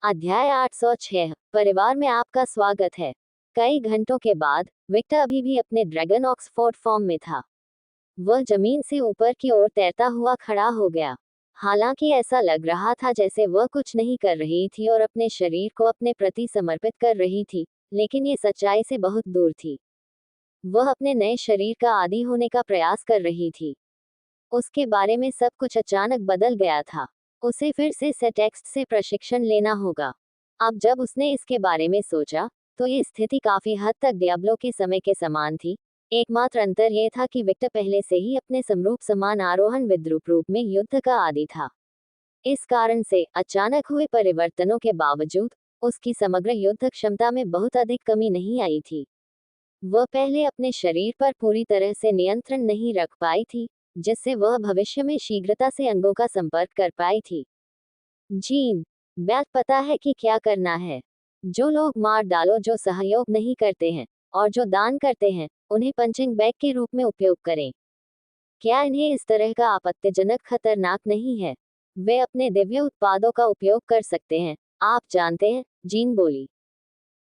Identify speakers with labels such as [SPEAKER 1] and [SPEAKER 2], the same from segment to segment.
[SPEAKER 1] अध्याय 806 परिवार में आपका स्वागत है। कई घंटों के बाद विक्टर अभी भी अपने ड्रैगन ऑक्सफोर्ड फॉर्म में था। वह जमीन से ऊपर की ओर तैरता हुआ खड़ा हो गया। हालांकि ऐसा लग रहा था जैसे वह कुछ नहीं कर रही थी और अपने शरीर को अपने प्रति समर्पित कर रही थी, लेकिन ये सच्चाई से बहुत दूर थी। वह अपने नए शरीर का आदी होने का प्रयास कर रही थी। उसके बारे में सब कुछ अचानक बदल गया था। उसे फिर से सेटेक्स्ट से प्रशिक्षण लेना होगा। अब जब उसने इसके बारे में सोचा, तो ये स्थिति काफी हद तक डियाब्लो के समय के समान थी। एकमात्र अंतर यह था कि विक्टर पहले से ही अपने समरूप समान आरोहण विद्रूप रूप में युद्ध का आदी था। इस कारण से अचानक हुए परिवर्तनों के बावजूद उसकी समग्र युद्ध क्षमता में बहुत अधिक कमी नहीं आई थी। वह पहले अपने शरीर पर पूरी तरह से नियंत्रण नहीं रख पाई थी, जिससे वह भविष्य में शीघ्रता से अंगों का संपर्क कर पाई थी। जीन, बैक पता है कि क्या करना है। जो लोग मार डालो जो सहयोग नहीं करते हैं, और जो दान करते हैं, उन्हें पंचिंग बैग के रूप में उपयोग करें। क्या इन्हें इस तरह का आपत्तिजनक खतरनाक नहीं है? वे अपने दिव्य उत्पादों का उपयोग कर सकते हैं, आप जानते हैं, जीन बोली।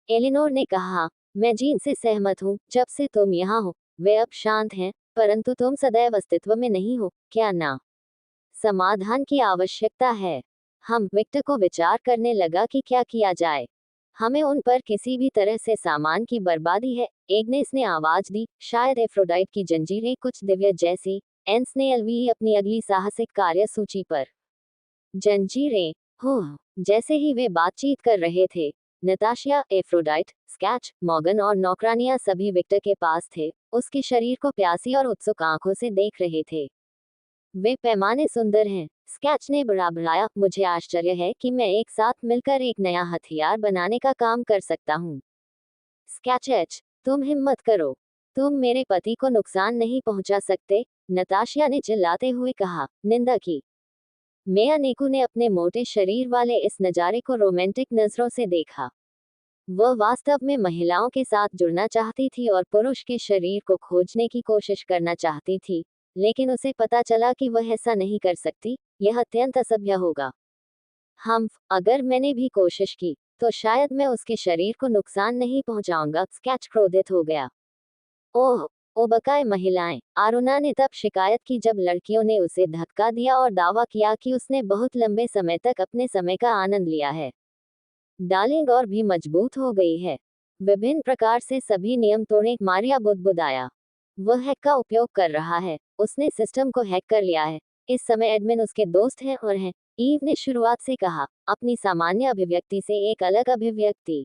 [SPEAKER 1] एलिनोर ने कहा, मैं जीन से सहमत हूँ। जब से तुम यहाँ हो, वे अब शांत हैं, परंतु तुम सदैव अस्तित्व में नहीं हो, क्या ना? समाधान की आवश्यकता है। हम विक्टर को विचार करने लगा कि क्या किया जाए। हमें उन पर किसी भी तरह से सामान की बर्बादी है। एग्नेस ने आवाज दी, शायद एफ्रोडाइट की जंजीरें कुछ दिव्य जैसी। एंस ने अलवी अपनी अगली साहसिक कार्य सूची पर। जंजीरें, हो। जैसे ही वे बातचीत कर रहे थे, नताशिया, एफ्रोडाइट, स्कैच, मॉर्गन और नौकरानियां सभी विक्टर के पास थे, उसके शरीर को प्यासी और उत्सुक आंखों से देख रहे थे। वे पैमाने सुंदर हैं, स्कैच ने बड़बड़ाया, मुझे आश्चर्य है कि मैं एक साथ मिलकर एक नया हथियार बनाने का काम कर सकता हूँ। स्कैचेच, तुम हिम्मत करो। तुम मेरे पति को नुकसान नहीं पहुंचा सकते, नताशिया ने चिल्लाते हुए कहा, निंदा की। मेया नेकू ने अपने मोटे शरीर वाले इस नजारे को रोमांटिक नजरों से देखा। वह वास्तव में महिलाओं के साथ जुड़ना चाहती थी और पुरुष के शरीर को खोजने की कोशिश करना चाहती थी, लेकिन उसे पता चला कि वह ऐसा नहीं कर सकती, यह अत्यंत असभ्य होगा। अगर मैंने भी कोशिश की, तो शायद मैं उसके शरीर को नुकसान नहीं पहुंचाऊंगा, स्कैच क्रोधित हो गया। ओह, ओ बकाए महिलाएं, आरुना ने तब शिकायत की जब लड़कियों ने उसे धक्का दिया और दावा किया कि उसने बहुत लंबे समय तक अपने समय का आनंद लिया है। डार्लिंग और भी मजबूत हो गई है। विभिन्न प्रकार से सभी नियम तोड़े, मारिया बुदबुदाया। वह हैक का उपयोग कर रहा है, उसने सिस्टम को हैक कर लिया है। इस समय एडमिन उसके दोस्त हैं और हैं, ईव ने शुरुआत से कहा, अपनी सामान्य अभिव्यक्ति से एक अलग अभिव्यक्ति।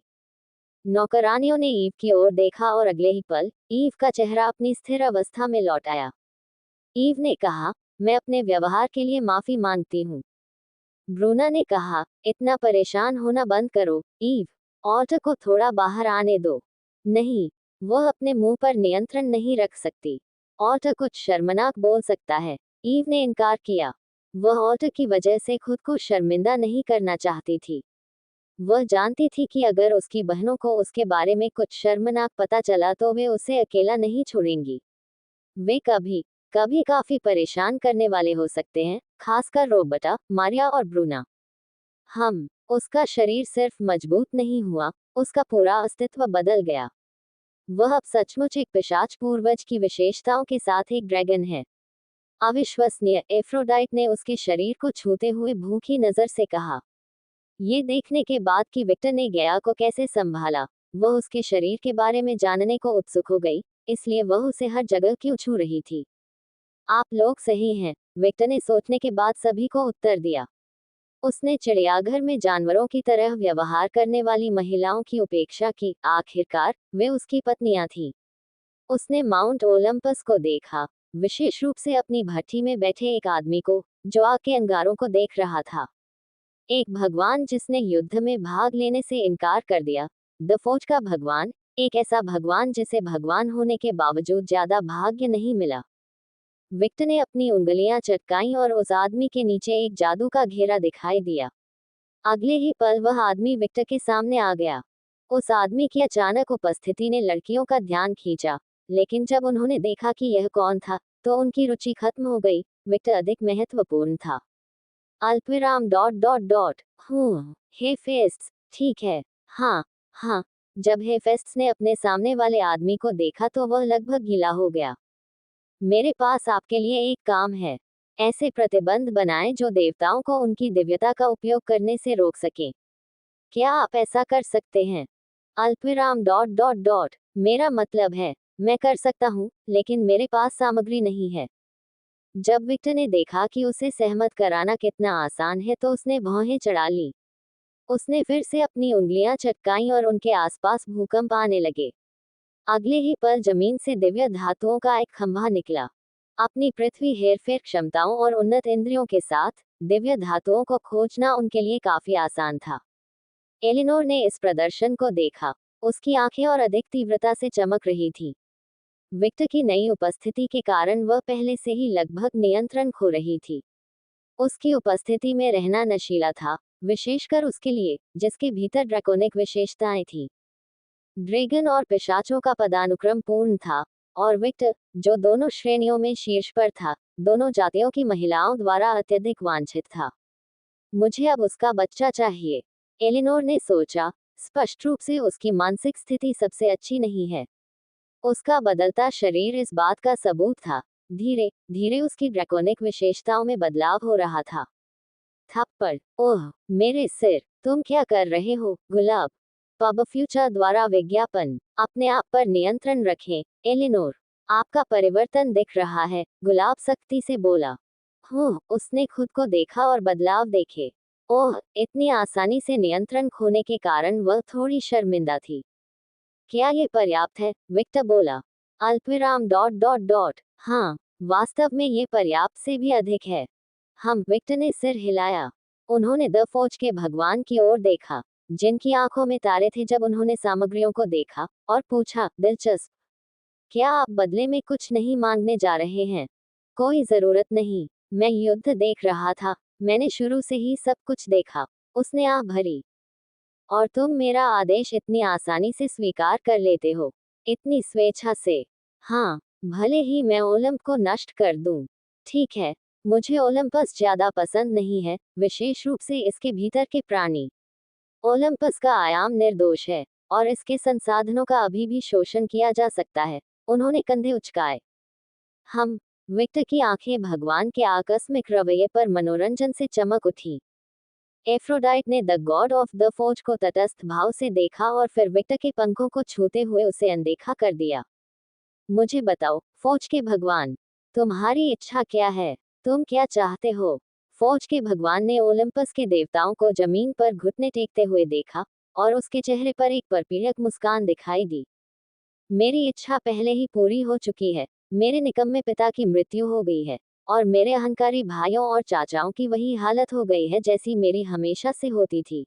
[SPEAKER 1] नौकरानियों ने ईव की ओर देखा और अगले ही पल, ईव का चेहरा अपनी स्थिर अवस्था में लौट आया। ईव ने कहा, मैं अपने व्यवहार के लिए माफी मांगती हूँ। ब्रूना ने कहा, इतना परेशान होना बंद करो, ईव। ऑल्टर को थोड़ा बाहर आने दो। नहीं, वह अपने मुंह पर नियंत्रण नहीं रख सकती। ऑल्टर कुछ शर्मनाक बोल सकता है, ईव ने इनकार किया। वह ऑल्टर की वजह से खुद को शर्मिंदा नहीं करना चाहती थी। वह जानती थी कि अगर उसकी बहनों को उसके बारे में कुछ शर्मनाक पता चला तो वे उसे अकेला नहीं छोड़ेंगी। वे कभी कभी काफी परेशान करने वाले हो सकते हैं, खासकर रोबर्टा, मारिया और ब्रूना। उसका शरीर सिर्फ मजबूत नहीं हुआ, उसका पूरा अस्तित्व बदल गया। वह अब सचमुच एक पिशाच पूर्वज की विशेषताओं के साथ एक ड्रैगन है। अविश्वसनीय, एफ्रोडाइट ने उसके शरीर को छूते हुए भूखी नजर से कहा। ये देखने के बाद कि विक्टर ने गया को कैसे संभाला, वह उसके शरीर के बारे में जानने को उत्सुक हो गई, इसलिए वह उसे हर जगह क्यों छू रही थी। आप लोग सही हैं, विक्टर ने सोचने के बाद सभी को उत्तर दिया। उसने चिड़ियाघर में जानवरों की तरह व्यवहार करने वाली महिलाओं की उपेक्षा की, आखिरकार वे उसकी पत्नियां थीं। उसने माउंट ओलंपस को देखा, विशेष रूप से अपनी भट्ठी में बैठे एक आदमी को, जो आग के अंगारों को देख रहा था। एक भगवान जिसने युद्ध में भाग लेने से इनकार कर दिया, द फौज का भगवान, एक ऐसा भगवान जिसे भगवान होने के बावजूद ज्यादा भाग्य नहीं मिला। विक्टर ने अपनी उंगलियां चटकाईं और उस आदमी के नीचे एक जादू का घेरा दिखाई दिया। अगले ही पल वह आदमी विक्टर के सामने आ गया। उस आदमी की अचानक उपस्थिति ने लड़कियों का ध्यान खींचा, लेकिन जब उन्होंने देखा कि यह कौन था, तो उनकी रुचि खत्म हो गई। विक्टर अधिक महत्वपूर्ण था। अल्पविराम डॉट डॉट डॉट। हेफेस्ट्स, ठीक है। हाँ, हाँ। जब हेफेस्ट्स ने अपने सामने वाले आदमी को देखा तो वह लगभग गीला हो गया। मेरे पास आपके लिए एक काम है। ऐसे प्रतिबंध बनाएं जो देवताओं को उनकी दिव्यता का उपयोग करने से रोक सके। क्या आप ऐसा कर सकते हैं? अल्पविराम डॉट डॉट डॉट। मेरा मतलब है, मैं कर सकता हूँ, लेकिन मेरे पास सामग्री नहीं है। जब विक्टर ने देखा कि उसे सहमत कराना कितना आसान है तो उसने भौहें चढ़ा ली। उसने फिर से अपनी उंगलियां चटकाईं और उनके आसपास भूकंप आने लगे। अगले ही पल जमीन से दिव्य धातुओं का एक खंभा निकला। अपनी पृथ्वी हेरफेर क्षमताओं और उन्नत इंद्रियों के साथ दिव्य धातुओं को खोजना उनके लिए काफी आसान था। एलिनोर ने इस प्रदर्शन को देखा। उसकी आंखें और अधिक तीव्रता से चमक रही थी। विक्टर की नई उपस्थिति के कारण वह पहले से ही लगभग नियंत्रण खो रही थी। उसकी उपस्थिति में रहना नशीला था, विशेषकर उसके लिए, जिसके भीतर ड्रैकोनिक विशेषताएं थीं। ड्रैगन और पिशाचों का पदानुक्रम पूर्ण था, और विक्टर, जो दोनों श्रेणियों में शीर्ष पर था, दोनों जातियों की महिलाओं द्वारा अत्यधिक वांछित था। मुझे अब उसका बच्चा चाहिए, एलिनोर ने सोचा। स्पष्ट रूप से उसकी मानसिक स्थिति सबसे अच्छी नहीं है। उसका बदलता शरीर इस बात का सबूत था। धीरे धीरे उसकी ड्रैकोनिक विशेषताओं में बदलाव हो रहा था। थप्पड़, ओह मेरे सिर, तुम क्या कर रहे हो, गुलाब? पब फ्यूचर द्वारा विज्ञापन। अपने आप पर नियंत्रण रखें, एलिनोर। आपका परिवर्तन दिख रहा है, गुलाब सख्ती से बोला। उसने खुद को देखा और बदलाव देखे। ओह, इतनी आसानी से नियंत्रण खोने के कारण वह थोड़ी शर्मिंदा थी। क्या ये पर्याप्त है? विक्टर बोला। अल्पविराम डॉट डॉट डॉट। हाँ, वास्तव में ये पर्याप्त से भी अधिक है। विक्टर ने सिर हिलाया। उन्होंने द फौज के भगवान की ओर देखा, जिनकी आंखों में तारे थे जब उन्होंने सामग्रियों को देखा, और पूछा, दिलचस्प। क्या आप बदले में कुछ नहीं मांगने जा रहे हैं? कोई जरूरत नहीं। मैं युद्ध देख रहा था। मैंने शुरू से ही सब कुछ देखा। उसने आह भरी। और तुम मेरा आदेश इतनी आसानी से स्वीकार कर लेते हो, इतनी स्वेच्छा से। हाँ, भले ही मैं ओलंप को नष्ट कर दूं। ठीक है, मुझे ओलंपस ज्यादा पसंद नहीं है, विशेष रूप से इसके भीतर के प्राणी। ओलंपस का आयाम निर्दोष है, और इसके संसाधनों का अभी भी शोषण किया जा सकता है। उन्होंने कंधे उचकाए। हम विक्टर की आंखें भगवान के आकस्मिक रवैये पर मनोरंजन से चमक उठी। एफ्रोडाइट ने द गॉड ऑफ द फौज को तटस्थ भाव से देखा और फिर विक्टर के पंखों को छूते हुए उसे अनदेखा कर दिया। मुझे बताओ, फौज के भगवान, तुम्हारी इच्छा क्या है? तुम क्या चाहते हो? फौज के भगवान ने ओलंपस के देवताओं को जमीन पर घुटने टेकते हुए देखा, और उसके चेहरे पर एक परपीड़क मुस्कान दिखाई दी। मेरी इच्छा पहले ही पूरी हो चुकी है। मेरे निकम्मे पिता की मृत्यु हो गई है, और मेरे अहंकारी भाइयों और चाचाओं की वही हालत हो गई है जैसी मेरी हमेशा से होती थी।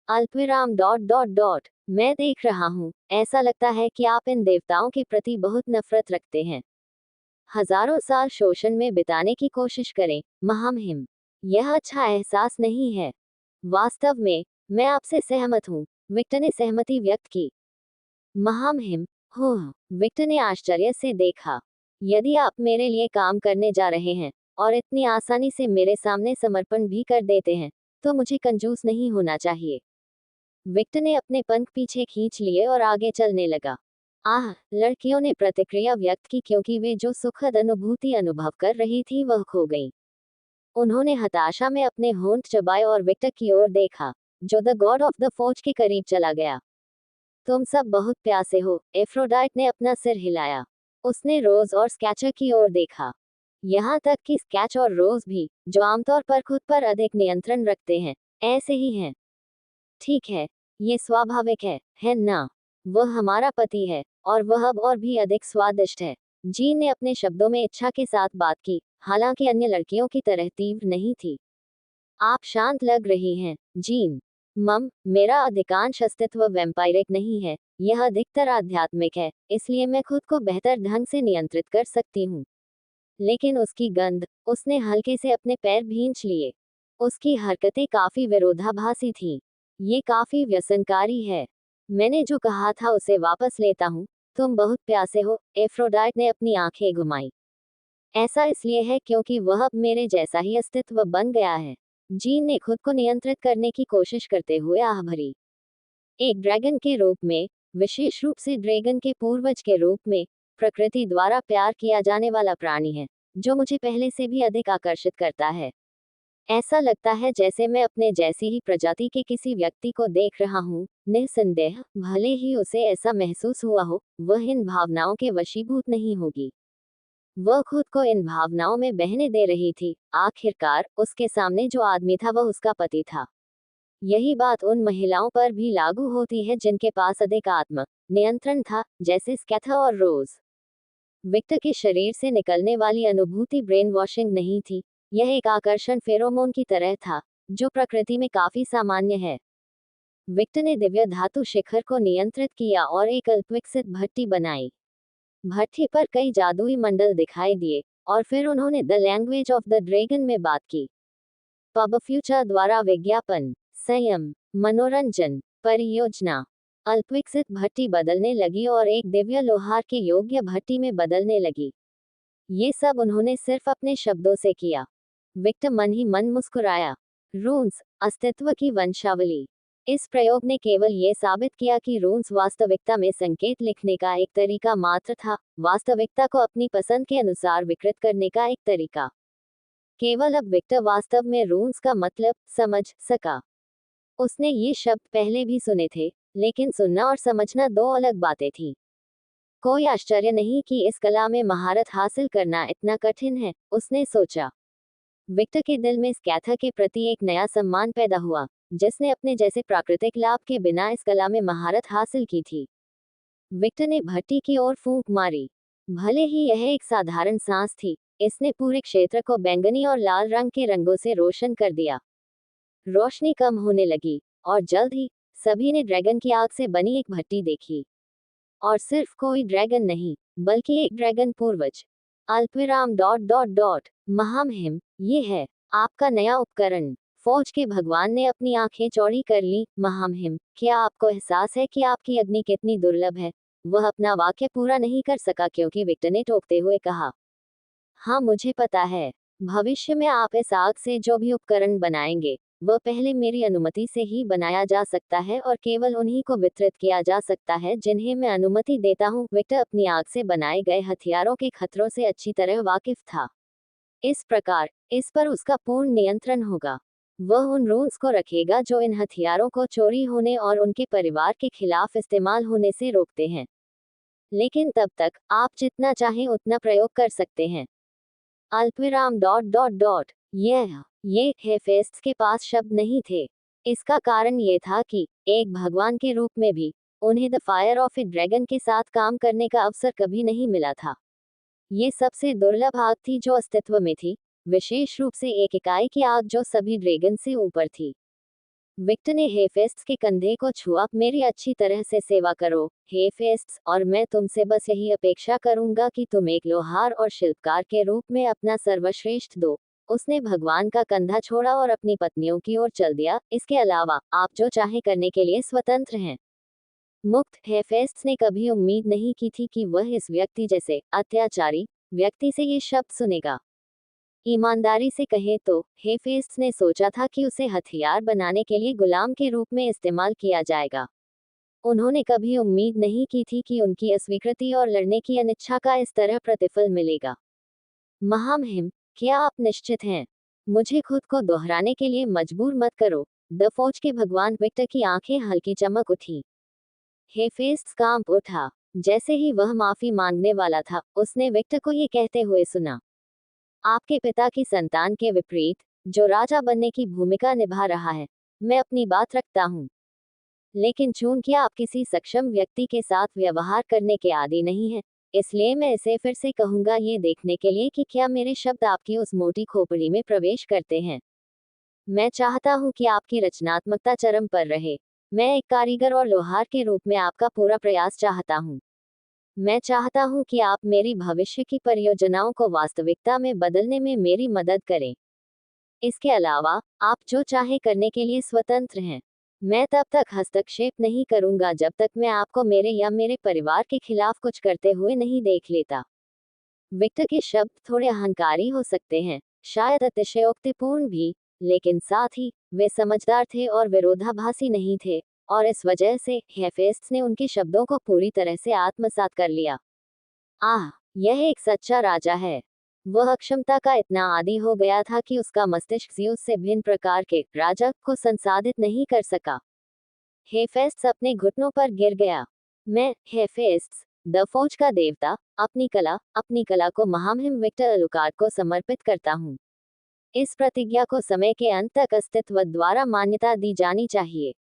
[SPEAKER 1] अल्पविराम डॉट डॉट डॉट। मैं देख रहा हूँ, ऐसा लगता है कि आप इन देवताओं के प्रति बहुत नफरत रखते हैं। हजारों साल शोषण में बिताने की कोशिश करें, महामहिम। यह अच्छा एहसास नहीं है। वास्तव में, मैं आपसे सहमत हूँ, विक्टर ने सहमति व्यक्त की। महामहिम, विक्टर ने आश्चर्य से देखा। यदि आप मेरे लिए काम करने जा रहे हैं, और इतनी आसानी से मेरे सामने समर्पण भी कर देते हैं, तो मुझे कंजूस नहीं होना चाहिए। विक्टर ने अपने पंख पीछे खींच लिए और आगे चलने लगा। लड़कियों ने प्रतिक्रिया व्यक्त की क्योंकि वे जो सुखद अनुभूति अनुभव कर रही थी वह खो गई। उन्होंने हताशा में अपने होंठ चबाए और विक्टर की ओर देखा, जो द गॉड ऑफ द फौज के करीब चला गया। तुम सब बहुत प्यासे हो, एफ्रोडाइट ने अपना सिर हिलाया। उसने रोज और स्कैचर की ओर देखा। यहाँ तक कि स्कैच और रोज भी, जो आमतौर पर खुद पर अधिक नियंत्रण रखते हैं, ऐसे ही हैं। ठीक है, ये स्वाभाविक है ना? वह हमारा पति है, और वह अब और भी अधिक स्वादिष्ट है। जीन ने अपने शब्दों में इच्छा के साथ बात की, हालांकि अन्य लड़कियों की तरह तीव्र नहीं थी। आप शांत लग रही हैं, जीन। मेरा अधिकांश अस्तित्व वैम्पायरिक नहीं है, यह अधिकतर आध्यात्मिक है, इसलिए मैं खुद को बेहतर ढंग से नियंत्रित कर सकती हूँ। लेकिन उसकी गंध, उसने हल्के से अपने पैर भींच लिए। उसकी हरकतें काफी विरोधाभासी थीं। ये काफी व्यसनकारी है। मैंने जो कहा था उसे वापस लेता हूँ। तुम बहुत प्यासे हो, एफ्रोडाइट ने अपनी आंखें घुमाई। ऐसा इसलिए है क्योंकि वह अब मेरे जैसा ही अस्तित्व बन गया है। जीन ने खुद को नियंत्रित करने की कोशिश करते हुए आह भरी। एक ड्रैगन के रूप में, विशेष रूप से ड्रैगन के पूर्वज के रूप में, प्रकृति द्वारा प्यार किया जाने वाला प्राणी है, जो मुझे पहले से भी अधिक आकर्षित करता है। ऐसा लगता है जैसे मैं अपने जैसी ही प्रजाति के किसी व्यक्ति को देख रहा हूँ। निस्संदेह, भले ही उसे ऐसा महसूस हुआ हो, वह इन भावनाओं के वशीभूत नहीं होगी। वह खुद को इन भावनाओं में बहने दे रही थी। आखिरकार, उसके सामने जो आदमी था वह उसका पति था। यही बात उन महिलाओं पर भी लागू होती है जिनके पास अधिक आत्म नियंत्रण था, जैसे स्कैथा और रोज। विक्टर के शरीर से निकलने वाली अनुभूति ब्रेन वॉशिंग नहीं थी। यह एक आकर्षण फेरोमोन की तरह था, जो प्रकृति में काफी सामान्य है। विक्टर ने दिव्य धातु शिखर को नियंत्रित किया और एक अल्पविकसित भट्टी बनाई। भट्टी पर कई जादुई मंडल दिखाई दिए, और फिर उन्होंने the language of the dragon में बात की। पब फ्यूचर द्वारा विज्ञापन, संयम, मनोरंजन, परियोजना। अल्पविकसित भट्टी बदलने लगी और एक दिव्य लोहार के योग्य भट्टी में बदलने लगी। ये सब उन्होंने सिर्फ अपने शब्दों से किया। विक्टर मन ही मन मुस्कुराया। रून्स, अस्तित्व की वंशावली। इस प्रयोग ने केवल ये साबित किया कि रून्स वास्तविकता में संकेत लिखने का एक तरीका मात्र था, वास्तविकता को अपनी पसंद के अनुसार विकृत करने का एक तरीका। केवल अब विक्टर वास्तव में रून्स का मतलब समझ सका। उसने ये शब्द पहले भी सुने थे, लेकिन सुनना और समझना दो अलग बातें थीं। कोई आश्चर्य नहीं कि इस कला में महारत हासिल करना इतना कठिन है, उसने सोचा। विक्टर के दिल में स्कैथा के प्रति एक नया सम्मान पैदा हुआ, जिसने अपने जैसे प्राकृतिक लाभ के बिना इस कला में महारत हासिल की थी। विक्टर ने भट्टी की ओर फूंक मारी। भले ही यह एक साधारण सांस थी, इसने पूरे क्षेत्र को बैंगनी और लाल रंग के रंगों से रोशन कर दिया। रोशनी कम होने लगी, और जल्द ही सभी ने ड्रैगन की आग से बनी एक भट्टी देखी। और सिर्फ कोई ड्रैगन नहीं, बल्कि एक ड्रैगन पूर्वज। अल्पविराम डॉट डॉट डॉट महामहिम, ये है आपका नया उपकरण। फौज के भगवान ने अपनी आंखें चौड़ी कर ली। महामहिम, क्या आपको एहसास है कि आपकी अग्नि कितनी दुर्लभ है? वह अपना वाक्य पूरा नहीं कर सका क्योंकि विक्टर ने टोकते हुए कहा, हाँ मुझे पता है। भविष्य में आप इस आग से जो भी उपकरण बनाएंगे, वह पहले मेरी अनुमति से ही बनाया जा सकता है और केवल उन्हीं को वितरित किया जा सकता है जिन्हें मैं अनुमति देता हूँ। विक्टर अपनी आग से बनाए गए हथियारों के खतरों से अच्छी तरह वाकिफ था। इस प्रकार, इस पर उसका पूर्ण नियंत्रण होगा। वह उन रूल्स को रखेगा जो इन हथियारों को चोरी होने और उनके परिवार के खिलाफ इस्तेमाल होने से रोकते हैं। लेकिन तब तक, आप जितना चाहें उतना प्रयोग कर सकते हैं। अल्पविराम डॉट डॉट डॉट ये हेफेस्ट्स के पास शब्द नहीं थे। इसका कारण ये था कि एक भगवान के रूप में भी उन्हें the fire of A dragon के साथ काम करने का अवसर कभी नहीं मिला था। ये सबसे दुर्लभ आग थी जो अस्तित्व में थी, विशेष रूप से एक इकाई की आग जो सभी ड्रैगन से ऊपर थी। विक्टर ने हेफेस्ट्स के कंधे को छुआ। मेरी अच्छी तरह से सेवा करो, हेफेस्ट्स, और मैं तुमसे बस यही अपेक्षा करूंगा कि तुम एक लोहार और शिल्पकार के रूप में अपना सर्वश्रेष्ठ दो। उसने भगवान का कंधा छोड़ा और अपनी पत्नियों की ओर चल दिया। इसके अलावा, आप जो चाहे करने के लिए स्वतंत्र हैं। मुक्त। हेफेस्ट्स ने कभी उम्मीद नहीं की थी कि वह इस व्यक्ति जैसे अत्याचारी व्यक्ति से ये शब्द सुनेगा। ईमानदारी से कहें तो, हेफेस्ट्स ने सोचा था कि उसे हथियार बनाने के लिए गुलाम के रूप में इस्तेमाल किया जाएगा। उन्होंने कभी उम्मीद नहीं की थी कि उनकी अस्वीकृति और लड़ने की अनिच्छा का इस तरह प्रतिफल मिलेगा। महामहिम, क्या आप निश्चित हैं? मुझे खुद को दोहराने के लिए मजबूर मत करो। द फौज के भगवान विक्टर की आंखें हल्की चमक उठी। हेफेस्ट्स कांप उठा। जैसे ही वह माफी मांगने वाला था, उसने विक्टर को ये कहते हुए सुना, आपके पिता की संतान के विपरीत, जो राजा बनने की भूमिका निभा रहा है, मैं अपनी बात रखता हूँ। लेकिन चूंकि आप किसी सक्षम व्यक्ति के साथ व्यवहार करने के आदी नहीं हैं, इसलिए मैं इसे फिर से कहूंगा ये देखने के लिए कि क्या मेरे शब्द आपकी उस मोटी खोपड़ी में प्रवेश करते हैं। मैं चाहता हूँ कि आपकी रचनात्मकता चरम पर रहे। मैं एक कारीगर और लोहार के रूप में आपका पूरा प्रयास चाहता हूँ। मैं चाहता हूं कि आप मेरी भविष्य की परियोजनाओं को वास्तविकता में बदलने में मेरी मदद करें। इसके अलावा, आप जो चाहे करने के लिए स्वतंत्र हैं। मैं तब तक हस्तक्षेप नहीं करूंगा जब तक मैं आपको मेरे या मेरे परिवार के खिलाफ कुछ करते हुए नहीं देख लेता। विक्टर के शब्द थोड़े अहंकारी हो सकते हैं, शायद अतिशयोक्तिपूर्ण भी, लेकिन साथ ही वे समझदार थे और विरोधाभासी नहीं थे, और इस वजह से हेफेस्ट्स ने उनके शब्दों को पूरी तरह से आत्मसात कर लिया। आह, यह एक सच्चा राजा है। वह अक्षमता का इतना आदी हो गया था कि उसका मस्तिष्क ज़्यूस से भिन्न प्रकार के राजा को संसाधित नहीं कर सका। हेफेस्ट्स अपने घुटनों पर गिर गया। मैं, हेफेस्ट्स, द फौज का देवता, अपनी कला को महामहिम विक्टर अलुकार्ड को समर्पित करता हूँ। इस प्रतिज्ञा को समय के अंत तक अस्तित्व द्वारा मान्यता दी जानी चाहिए।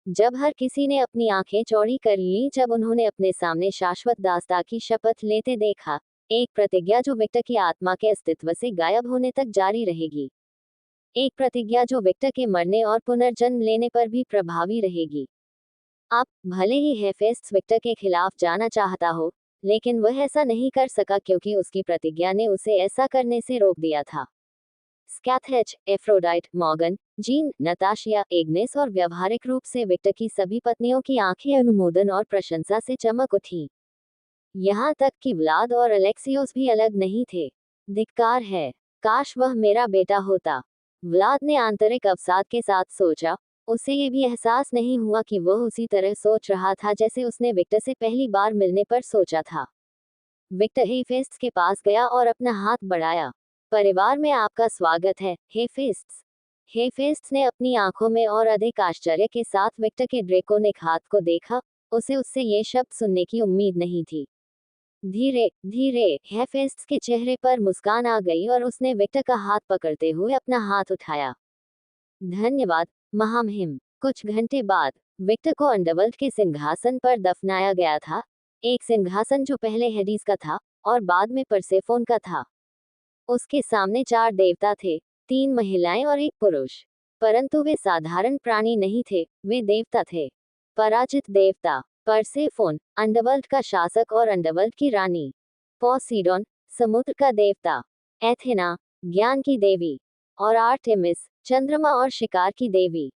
[SPEAKER 1] जब हर किसी ने अपनी आंखें चौड़ी कर लीं जब उन्होंने अपने सामने शाश्वत दासता की शपथ लेते देखा, एक प्रतिज्ञा जो विक्टर की आत्मा के अस्तित्व से गायब होने तक जारी रहेगी। एक प्रतिज्ञा जो विक्टर के मरने और पुनर्जन्म लेने पर भी प्रभावी रहेगी। अब भले ही हेफेस्ट्स विक्टर के खिलाफ जाना चाहता हो, लेकिन वह ऐसा नहीं कर सका क्योंकि उसकी प्रतिज्ञा ने उसे ऐसा करने से रोक दिया था। स्कैथेच, एफ्रोडाइट, मॉर्गन, जीन, नताशिया, एग्नेस और व्यावहारिक रूप से विक्टर की सभी पत्नियों की आंखें अनुमोदन और प्रशंसा से चमक उठी। यहाँ तक कि व्लाद और अलेक्सियोस भी अलग नहीं थे। धिक्कार है, काश वह मेरा बेटा होता, व्लाद ने आंतरिक अवसाद के साथ सोचा। उसे ये भी एहसास नहीं हुआ कि वह उसी तरह सोच रहा था जैसे उसने विक्टर से पहली बार मिलने पर सोचा था। विक्टर हेफेस्ट्स के पास गया और अपना हाथ बढ़ाया। परिवार में आपका स्वागत है, हेफेस्ट्स। हेफेस्ट्स ने अपनी आंखों में और अधिक आश्चर्य के साथ विक्टर के ड्रेकोनिक हाथ को देखा। उसे उससे ये शब्द सुनने की उम्मीद नहीं थी। धीरे धीरे हेफेस्ट्स के चेहरे पर मुस्कान आ गई और उसने विक्टर का हाथ पकड़ते हुए अपना हाथ उठाया। धन्यवाद, महामहिम। कुछ घंटे बाद विक्टर को अंडरवर्ल्ड के सिंहासन पर दफनाया गया था, एक सिंहासन जो पहले हेडिस का था और बाद में परसेफोन का था। उसके सामने 4 देवता थे, 3 महिलाएं और 1 पुरुष। परंतु वे साधारण प्राणी नहीं थे, वे देवता थे। पराजित देवता परसेफोन, अंडरवर्ल्ड का शासक और अंडरवर्ल्ड की रानी। पोसीडोन, समुद्र का देवता। एथेना, ज्ञान की देवी। और आर्टेमिस, चंद्रमा और शिकार की देवी।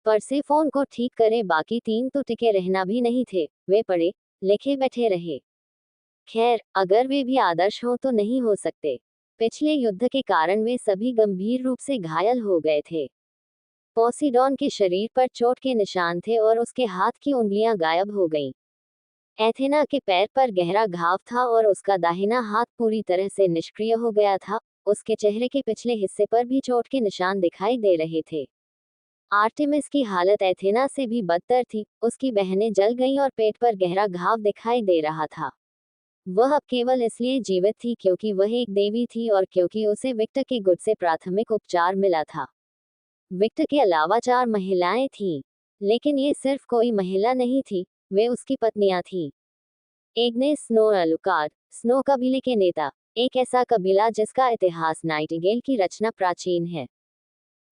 [SPEAKER 1] परसेफोन को ठीक करे बाकी 3 तो टिके रहना भी नहीं थे, वे पड़े लिखे बैठे रहे। खैर, अगर वे भी आदर्श हों तो नहीं हो सकते। पिछले युद्ध के कारण वे सभी गंभीर रूप से घायल हो गए थे। पोसीडोन के शरीर पर चोट के निशान थे और उसके हाथ की उंगलियां गायब हो गईं। एथेना के पैर पर गहरा घाव था और उसका दाहिना हाथ पूरी तरह से निष्क्रिय हो गया था। उसके चेहरे के पिछले हिस्से पर भी चोट के निशान दिखाई दे रहे थे। आर्टेमिस की हालत एथेना से भी बदतर थी, उसकी बहनें जल गईं और पेट पर गहरा घाव दिखाई दे रहा था। वह अब केवल इसलिए जीवित थी क्योंकि वह एक देवी थी और क्योंकि उसे विक्टर के गुट से प्राथमिक उपचार मिला था। विक्टर के अलावा 4 महिलाएं थीं, लेकिन ये सिर्फ कोई महिला नहीं थी, वे उसकी पत्नियां थीं। एग्नेस स्नो अलुकार्ड, स्नो कबीले के नेता, एक ऐसा कबीला जिसका इतिहास नाइटिंगेल की रचना प्राचीन है।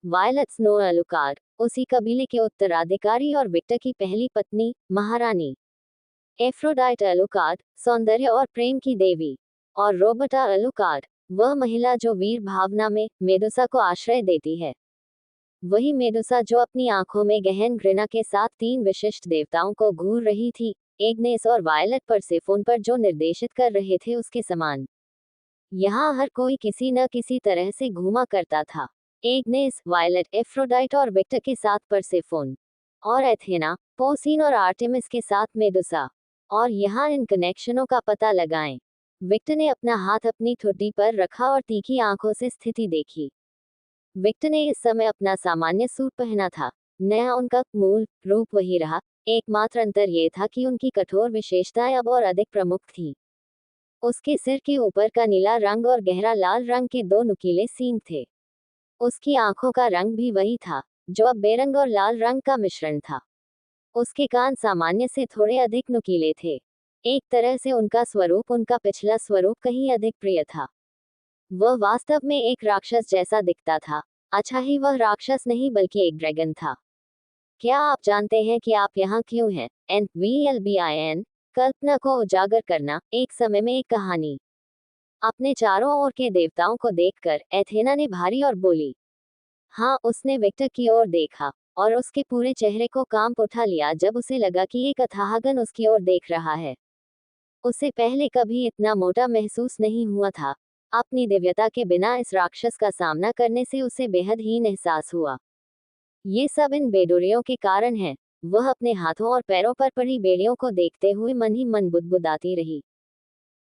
[SPEAKER 1] वायलेट स्नो अलुकार्ड, उसी कबीले के उत्तराधिकारी और विक्टर की पहली पत्नी, महारानी। एफ्रोडाइट अलुकार्ड, सौंदर्य और प्रेम की देवी। और रोबर्टा अलुकार्ड, वह महिला जो वीर भावना में मेडुसा को आश्रय देती है। वही मेडुसा जो अपनी आंखों में गहन घृणा के साथ 3 विशिष्ट देवताओं को घूर रही थी, एग्नेस और वायलेट परसेफोन पर जो निर्देशित कर रहे थे उसके समान। यहाँ हर कोई किसी न किसी तरह से घूमा करता था। एग्नेस, वायलेट, एफ्रोडाइट और विक्टर के साथ परसेफोन। और एथेना, पोसीन और आर्टेमिस के साथ मेडुसा। और यहाँ इन कनेक्शनों का पता लगाएं। विक्टर ने अपना हाथ अपनी ठुड्डी पर रखा और तीखी आंखों से स्थिति देखी। विक्टर ने इस समय अपना सामान्य सूट पहना था। नया उनका मूल रूप वही रहा, एकमात्र अंतर ये था कि उनकी कठोर विशेषताएं अब और अधिक प्रमुख थीं। उसके सिर के ऊपर का नीला रंग और गहरा लाल रंग के 2 नुकीले सींग थे। उसकी आंखों का रंग भी वही था, जो अब बेरंग और लाल रंग का मिश्रण था। उसके कान सामान्य से थोड़े अधिक नुकीले थे। एक तरह से उनका स्वरूप उनका पिछला स्वरूप कहीं अधिक प्रिय था। वह वास्तव में एक राक्षस जैसा दिखता था। अच्छा ही वह राक्षस नहीं बल्कि एक ड्रैगन था। क्या आप जानते हैं कि आप यहाँ क्यों हैं? NVLBIN, कल्पना को उजागर करना, एक समय में एक कहानी। अपने चारों ओर के देवताओं को देखकर एथेना ने भारी और बोली। हाँ, उसने विक्टर की ओर देखा और उसके पूरे चेहरे को कांप उठा लिया जब उसे लगा कि एक अथाहगन उसकी ओर देख रहा है। उसे पहले कभी इतना मोटा महसूस नहीं हुआ था। अपनी दिव्यता के बिना इस राक्षस का सामना करने से उसे बेहद हीन एहसास हुआ। ये सब इन बेडोरियों के कारण है। वह अपने हाथों और पैरों पर पड़ी बेड़ियों को देखते हुए मन ही मन बुदबुदाती रही।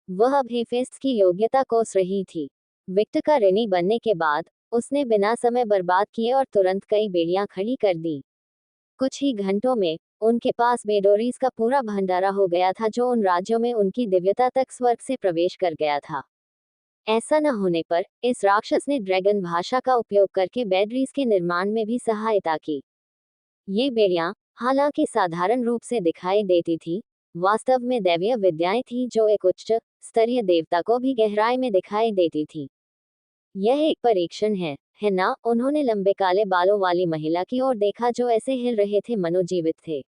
[SPEAKER 1] वह अब हेफेस्ट की योग्यता कोस रही थी। विक्टर का ऋणी बनने के बाद उसने बिना समय बर्बाद किए और तुरंत कई बेड़ियां खड़ी कर दी। कुछ ही घंटों में उनके पास बेडोरीज का पूरा भंडारा हो गया था, जो उन राज्यों में उनकी दिव्यता तक स्वर्ग से प्रवेश कर गया था। ऐसा न होने पर इस राक्षस ने ड्रैगन भाषा का उपयोग करके बेडरीज के निर्माण में भी सहायता की। ये बेड़ियां, हालांकि साधारण रूप से दिखाई देती थी, वास्तव में दैवीय विद्याएं थी जो एक उच्च स्तरीय देवता को भी गहराई में दिखाई देती थी। यह एक परीक्षण है ना? उन्होंने लंबे काले बालों वाली महिला की ओर देखा जो ऐसे हिल रहे थे मानो जीवित थे।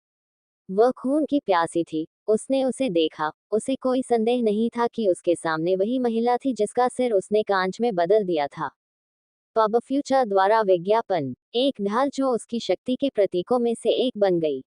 [SPEAKER 1] वह खून की प्यासी थी। उसने उसे देखा। उसे कोई संदेह नहीं था कि उसके सामने वही महिला थी जिसका सिर उसने कांच में बदल दिया था। पब फ्यूचर द्वारा विज्ञापन, एक ढाल जो उसकी शक्ति के प्रतीकों में से एक बन गई।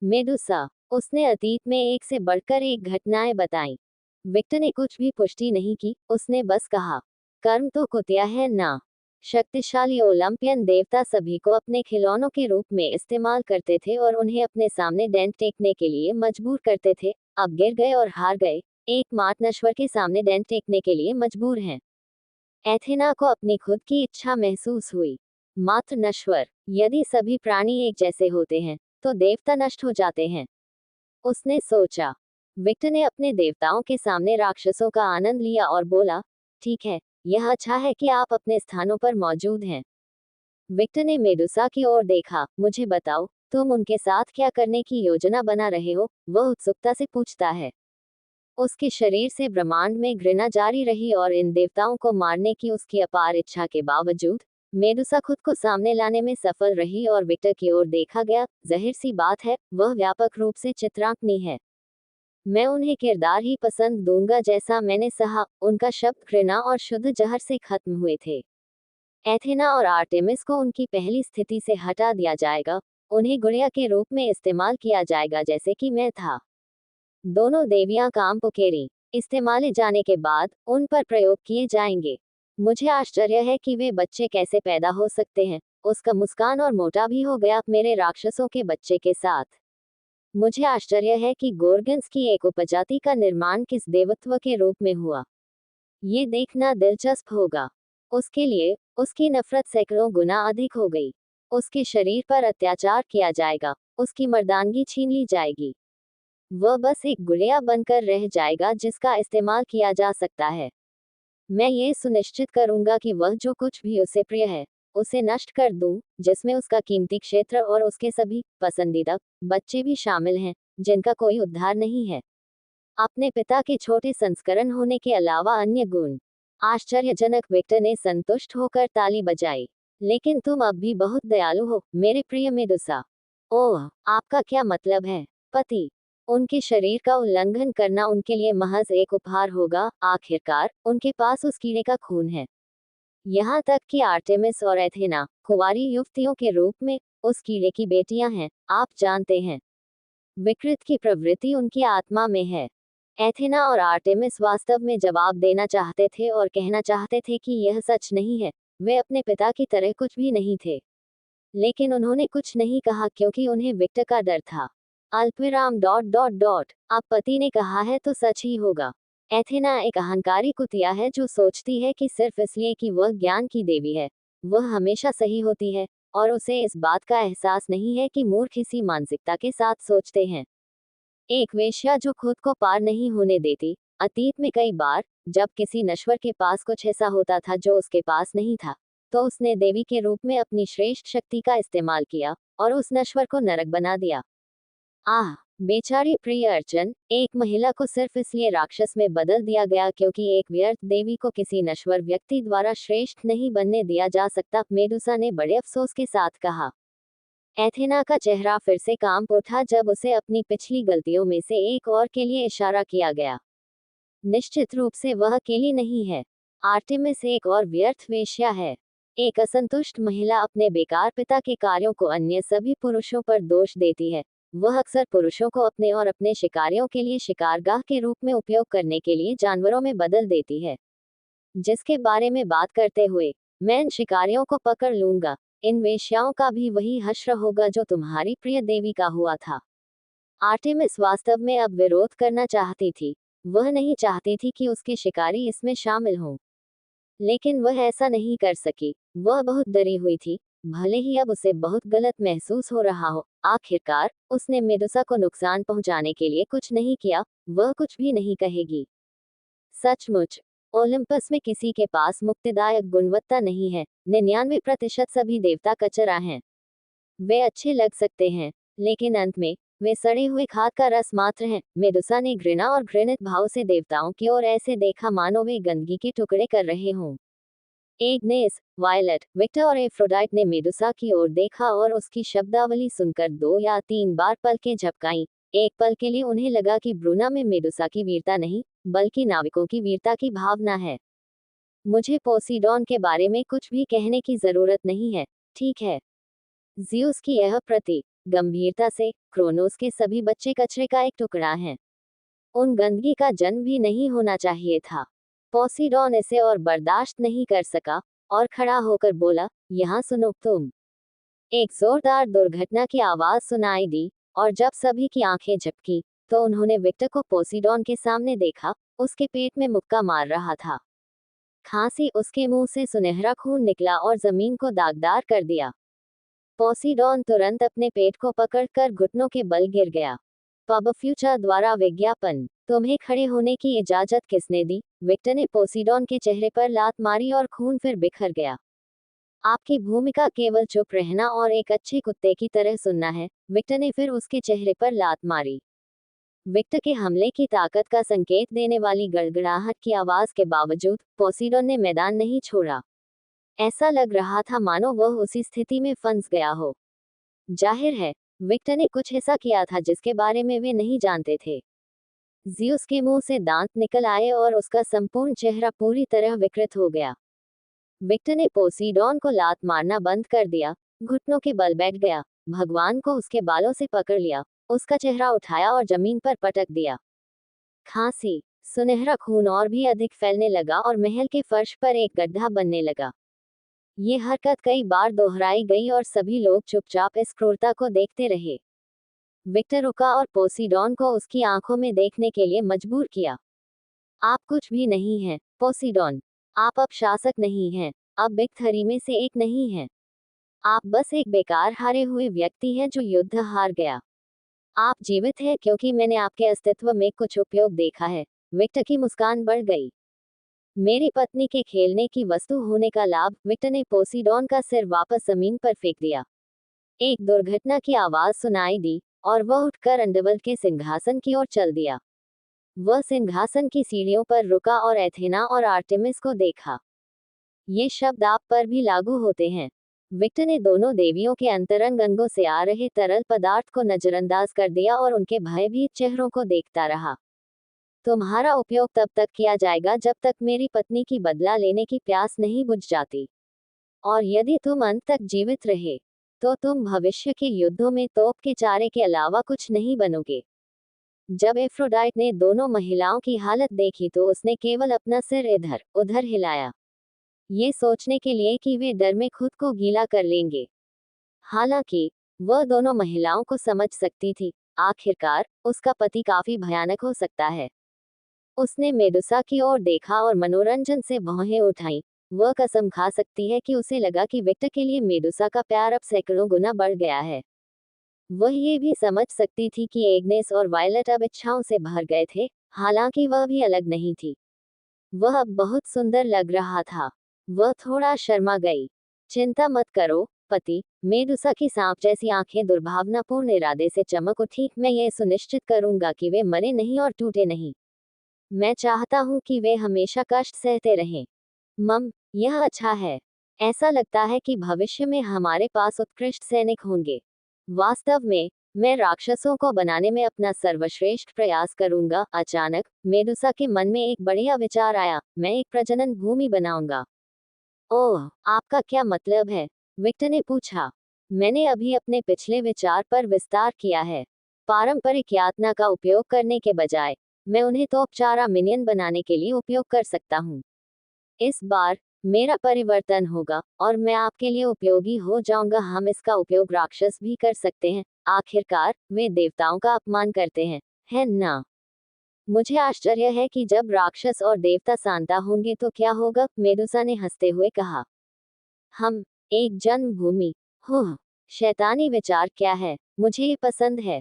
[SPEAKER 1] मेडुसा। उसने अतीत में एक से बढ़कर एक घटनाएं बताई। विक्टर ने कुछ भी पुष्टि नहीं की, उसने बस कहा, कर्म तो कुतिया है ना। शक्तिशाली ओलंपियन देवता सभी को अपने खिलौनों के रूप में इस्तेमाल करते थे और उन्हें अपने सामने डेंट टेकने के लिए मजबूर करते थे। अब गिर गए और हार गए, एकमात्र नश्वर के सामने डेंट टेकने के लिए मजबूर हैं। एथेना को अपनी खुद की इच्छा महसूस हुई। मात्र नश्वर। यदि सभी प्राणी एक जैसे होते हैं तो देवता नष्ट हो जाते हैं, उसने सोचा। विक्टर ने अपने देवताओं के सामने राक्षसों का आनंद लिया और बोला, ठीक है, यह अच्छा है कि आप अपने स्थानों पर मौजूद हैं। विक्टर ने मेडुसा की ओर देखा। मुझे बताओ, तुम उनके साथ क्या करने की योजना बना रहे हो? वह उत्सुकता से पूछता है। उसके शरीर से ब्रह्मांड में घृणा जारी रही और इन देवताओं को मारने की उसकी अपार इच्छा के बावजूद मेडुसा खुद को सामने लाने में सफल रही और विक्टर की ओर देखा गया। जाहिर सी बात है, वह व्यापक रूप से चित्रांकनी है। मैं उन्हें किरदार ही पसंद दूंगा जैसा मैंने सहा। उनका शब्द घृणा और शुद्ध जहर से खत्म हुए थे। एथेना और आर्टेमिस को उनकी पहली स्थिति से हटा दिया जाएगा। उन्हें गुड़िया के रूप में इस्तेमाल किया जाएगा जैसे कि मैं था। दोनों देवियां काम पुकेरी इस्तेमाले जाने के बाद उन पर प्रयोग किए जाएंगे। मुझे आश्चर्य है कि वे बच्चे कैसे पैदा हो सकते हैं। उसका मुस्कान और मोटा भी हो गया मेरे राक्षसों के बच्चे के साथ। मुझे आश्चर्य है कि गोर्गन्स की एक उपजाति का निर्माण किस देवत्व के रूप में हुआ। ये देखना दिलचस्प होगा। उसके लिए उसकी नफरत सैकड़ों गुना अधिक हो गई। उसके शरीर पर अत्याचार किया जाएगा, उसकी मर्दानगी छीन ली जाएगी। वह बस एक गुड़िया बनकर रह जाएगा जिसका इस्तेमाल किया जा सकता है। मैं ये सुनिश्चित करूंगा कि वह जो कुछ भी उसे प्रिय है उसे नष्ट कर दूं, जिसमें उसका कीमती क्षेत्र और उसके सभी पसंदीदा बच्चे भी शामिल हैं, जिनका कोई उद्धार नहीं है। अपने पिता के छोटे संस्करण होने के अलावा अन्य गुण। आश्चर्यजनक। विक्टर ने संतुष्ट होकर ताली बजाई। लेकिन तुम अब भी बहुत दयालु हो, मेरे प्रिय मेडुसा। ओह, आपका क्या मतलब है? पति। उनके शरीर का उल्लंघन करना उनके लिए महज एक उपहार होगा। आखिरकार उनके पास उस कीड़े का खून है। यहाँ तक कि आर्टेमिस और एथेना कुंवारी युवतियों के रूप में उस कीड़े की बेटियां हैं। आप जानते हैं, विकृत की प्रवृत्ति उनकी आत्मा में है। एथेना और आर्टेमिस वास्तव में जवाब देना चाहते थे और कहना चाहते थे कि यह सच नहीं है। वे अपने पिता की तरह कुछ भी नहीं थे, लेकिन उन्होंने कुछ नहीं कहा क्योंकि उन्हें विक्टर का डर था। अल्पविराम डॉट डॉट डॉट। अब पति ने कहा है तो सच ही होगा। एथेना एक अहंकारी कुतिया है जो सोचती है कि सिर्फ इसलिए कि वह ज्ञान की देवी है, वह हमेशा सही होती है, और उसे इस बात का एहसास नहीं है कि मूर्ख इसी मानसिकता के साथ सोचते हैं। एक वेश्या जो खुद को पार नहीं होने देती। अतीत में कई बार जब किसी नश्वर के पास कुछ ऐसा होता था जो उसके पास नहीं था, तो उसने देवी के रूप में अपनी श्रेष्ठ शक्ति का इस्तेमाल किया और उस नश्वर को नरक बना दिया। आह, बेचारी प्रिय अर्चन। एक महिला को सिर्फ इसलिए राक्षस में बदल दिया गया क्योंकि एक व्यर्थ देवी को किसी नश्वर व्यक्ति द्वारा श्रेष्ठ नहीं बनने दिया जा सकता, मेडुसा ने बड़े अफसोस के साथ कहा। एथेना का चेहरा फिर से कांप उठा जब उसे अपनी पिछली गलतियों में से एक और के लिए इशारा किया गया। निश्चित रूप से वह अकेली नहीं है। आर्टेमिस एक और व्यर्थ वेश्या है। एक असंतुष्ट महिला अपने बेकार पिता के कार्यों को अन्य सभी पुरुषों पर दोष देती है। वह अक्सर पुरुषों को अपने और अपने शिकारियों के लिए शिकारगाह के रूप में उपयोग करने के लिए जानवरों में बदल देती है। जिसके बारे में बात करते हुए, मैं इन शिकारियों को पकड़ लूंगा, इन वेश्याओं का भी वही हश्र होगा जो तुम्हारी प्रिय देवी का हुआ था। आर्टेमिस वास्तव में अब विरोध करना चाहती थी। वह नहीं चाहती थी कि उसके शिकारी इसमें शामिल हों, लेकिन वह ऐसा नहीं कर सकी। वह बहुत डरी हुई थी, भले ही अब उसे बहुत गलत महसूस हो रहा हो। आखिरकार उसने मेडुसा को नुकसान पहुंचाने के लिए कुछ नहीं किया, वह कुछ भी नहीं कहेगी। सचमुच, ओलंपस में किसी के पास मुक्तिदायक गुणवत्ता नहीं है। 99% सभी देवता कचरा हैं। वे अच्छे लग सकते हैं, लेकिन अंत में वे सड़े हुए खाद का रस मात्र हैं। मेडुसा ने घृणा और घृणित भाव से देवताओं की ओर ऐसे देखा मानो वे गंदगी के टुकड़े कर रहे हों। एग्नेस, वायलट, विक्टर और एफ्रोडाइट ने मेडुसा की ओर देखा और उसकी शब्दावली सुनकर 2 या 3 बार पलकें झपकाईं। एक पल के लिए उन्हें लगा कि ब्रूना में मेडुसा की वीरता नहीं, बल्कि नाविकों की वीरता की भावना है। मुझे पोसीडॉन के बारे में कुछ भी कहने की जरूरत नहीं है, ठीक है? ज़्यूस की यह प्रति गंभीरता से, क्रोनोस के सभी बच्चे कचरे का एक टुकड़ा हैं। उन गंदगी का जन्म भी नहीं होना चाहिए था। पोसीडॉन इसे और बर्दाश्त नहीं कर सका और खड़ा होकर बोला, यहाँ सुनो तुम। एक जोरदार दुर्घटना की आवाज सुनाई दी, और जब सभी की आंखें झपकी, तो उन्होंने विक्टर को पोसीडॉन के सामने देखा। उसके पेट में मुक्का मार रहा था। खांसी, उसके मुंह से सुनहरा खून निकला और जमीन को दागदार कर दिया। पोसीडॉन तुरंत अपने पेट को पकड़कर घुटनों के बल गिर गया। पब फ्यूचर द्वारा विज्ञापन। तुम्हें खड़े होने की इजाजत किसने दी? विक्टर ने पोसीडॉन के चेहरे पर लात मारी और खून फिर बिखर गया। आपकी भूमिका केवल चुप रहना और एक अच्छे कुत्ते की तरह सुनना है। विक्टर ने फिर उसके चेहरे पर लात मारी। विक्टर के हमले की ताकत का संकेत देने वाली गड़गड़ाहट की आवाज के बावजूद पोसीडॉन ने मैदान नहीं छोड़ा। ऐसा लग रहा था मानो वह उसी स्थिति में फंस गया हो। जाहिर है, विक्टर ने कुछ ऐसा किया था जिसके बारे में वे नहीं जानते थे। ज़्यूस के मुंह से दांत निकल आए और उसका संपूर्ण चेहरा पूरी तरह विकृत हो गया। विक्टर ने पोसीडॉन को लात मारना बंद कर दिया, घुटनों के बल बैठ गया, भगवान को उसके बालों से पकड़ लिया, उसका चेहरा उठाया और जमीन पर पटक दिया। खांसी, सुनहरा खून और भी अधिक फैलने लगा और महल के फर्श पर एक गड्ढा बनने लगा। ये हरकत कई बार दोहराई गई और सभी लोग चुपचाप इस क्रूरता को देखते रहे। विक्टर रुका और पोसीडॉन को उसकी आंखों में देखने के लिए मजबूर किया। आप कुछ भी नहीं हैं, पोसीडॉन। आप अब शासक नहीं हैं, अब बिग थ्री में से एक नहीं हैं। आप बस एक बेकार हारे हुए व्यक्ति हैं जो युद्ध हार गया। आप जीवित हैं क्योंकि मैंने आपके अस्तित्व में कुछ उपयोग देखा है। विक्टर की मुस्कान बढ़ गई। मेरी पत्नी के खेलने की वस्तु होने का लाभ। विक्टर ने पोसीडॉन का सिर वापस जमीन पर फेंक दिया। एक दुर्घटना की आवाज सुनाई दी और वह उठकर अंडरवर्ल्ड के सिंहासन की ओर चल दिया। वह सिंहासन की सीढ़ियों पर रुका और एथेना और आर्टेमिस को देखा। ये शब्द आप पर भी लागू होते हैं। विक्टर ने दोनों देवियों के अंतरंग अंगों से आ रहे तरल पदार्थ को नजरअंदाज कर दिया और उनके भयभीत चेहरों को देखता रहा। तुम्हारा उपयोग तब तक किया जाएगा जब तक मेरी पत्नी की बदला लेने की प्यास नहीं बुझ जाती। और यदि तुम अंत तक जीवित रहे, तो तुम भविष्य के युद्धों में तोप के चारे के अलावा कुछ नहीं बनोगे। जब एफ्रोडाइट ने दोनों महिलाओं की हालत देखी तो उसने केवल अपना सिर इधर उधर हिलाया, ये सोचने के लिए कि वे डर में खुद को गीला कर लेंगे। हालांकि वह दोनों महिलाओं को समझ सकती थी। आखिरकार उसका पति काफी भयानक हो सकता है। उसने मेडुसा की ओर देखा और मनोरंजन से भौहें उठाईं। वह कसम खा सकती है कि उसे लगा कि विक्टर के लिए मेडुसा का प्यार अब सैकड़ों गुना बढ़ गया है। वह ये भी समझ सकती थी कि एग्नेस और वायलट अब इच्छाओं से भर गए थे, हालांकि वह भी अलग नहीं थी। वह अब बहुत सुंदर लग रहा था। वह थोड़ा शर्मा गई। चिंता मत करो, पति। मेडुसा की सांप जैसी आंखें दुर्भावनापूर्ण इरादे से चमक उठी। मैं ये सुनिश्चित करूंगा कि वे मरे नहीं और टूटे नहीं। मैं चाहता हूं कि वे हमेशा कष्ट सहते रहें। मम, यह अच्छा है। ऐसा लगता है कि भविष्य में हमारे पास उत्कृष्ट सैनिक होंगे। वास्तव में, मैं राक्षसों को बनाने में अपना सर्वश्रेष्ठ प्रयास करूंगा। अचानक मेडुसा के मन में एक बढ़िया विचार आया, मैं एक प्रजनन भूमि बनाऊंगा। ओह, आपका क्या मतलब है? विक्टर ने पूछा। मैंने अभी अपने पिछले विचार पर विस्तार किया है। पारंपरिक यातना का उपयोग करने के बजाय मैं उन्हें तोपचारा मिनियन बनाने के लिए उपयोग कर सकता हूँ। इस बार मेरा परिवर्तन होगा और मैं आपके लिए उपयोगी हो जाऊंगा। हम इसका उपयोग राक्षस भी कर सकते हैं। आखिरकार वे देवताओं का अपमान करते हैं, है ना? मुझे आश्चर्य है कि जब राक्षस और देवता शांता होंगे तो क्या होगा, मेडुसा ने हंसते हुए कहा। हम एक जन्मभूमि। हो, शैतानी विचार क्या है? मुझे ये पसंद है।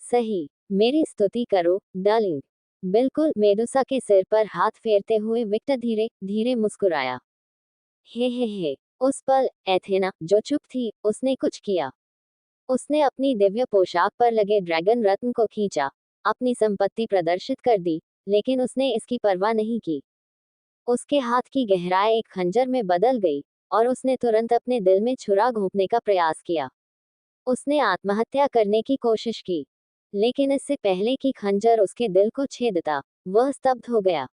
[SPEAKER 1] सही, मेरी स्तुति करो डार्लिंग। बिल्कुल, मेडुसा के सिर पर हाथ फेरते हुए विक्टर धीरे धीरे मुस्कुराया। हे, उस पल एथेना, जो चुप थी, उसने कुछ किया। उसने अपनी दिव्य पोशाक पर लगे ड्रैगन रत्न को खींचा, अपनी संपत्ति प्रदर्शित कर दी, लेकिन उसने इसकी परवाह नहीं की। उसके हाथ की गहराई एक खंजर में बदल गई और उसने तुरंत अपने दिल में छुरा घोंपने का प्रयास किया। उसने आत्महत्या करने की कोशिश की, लेकिन इससे पहले कि खंजर उसके दिल को छेदता, वह स्तब्ध हो गया।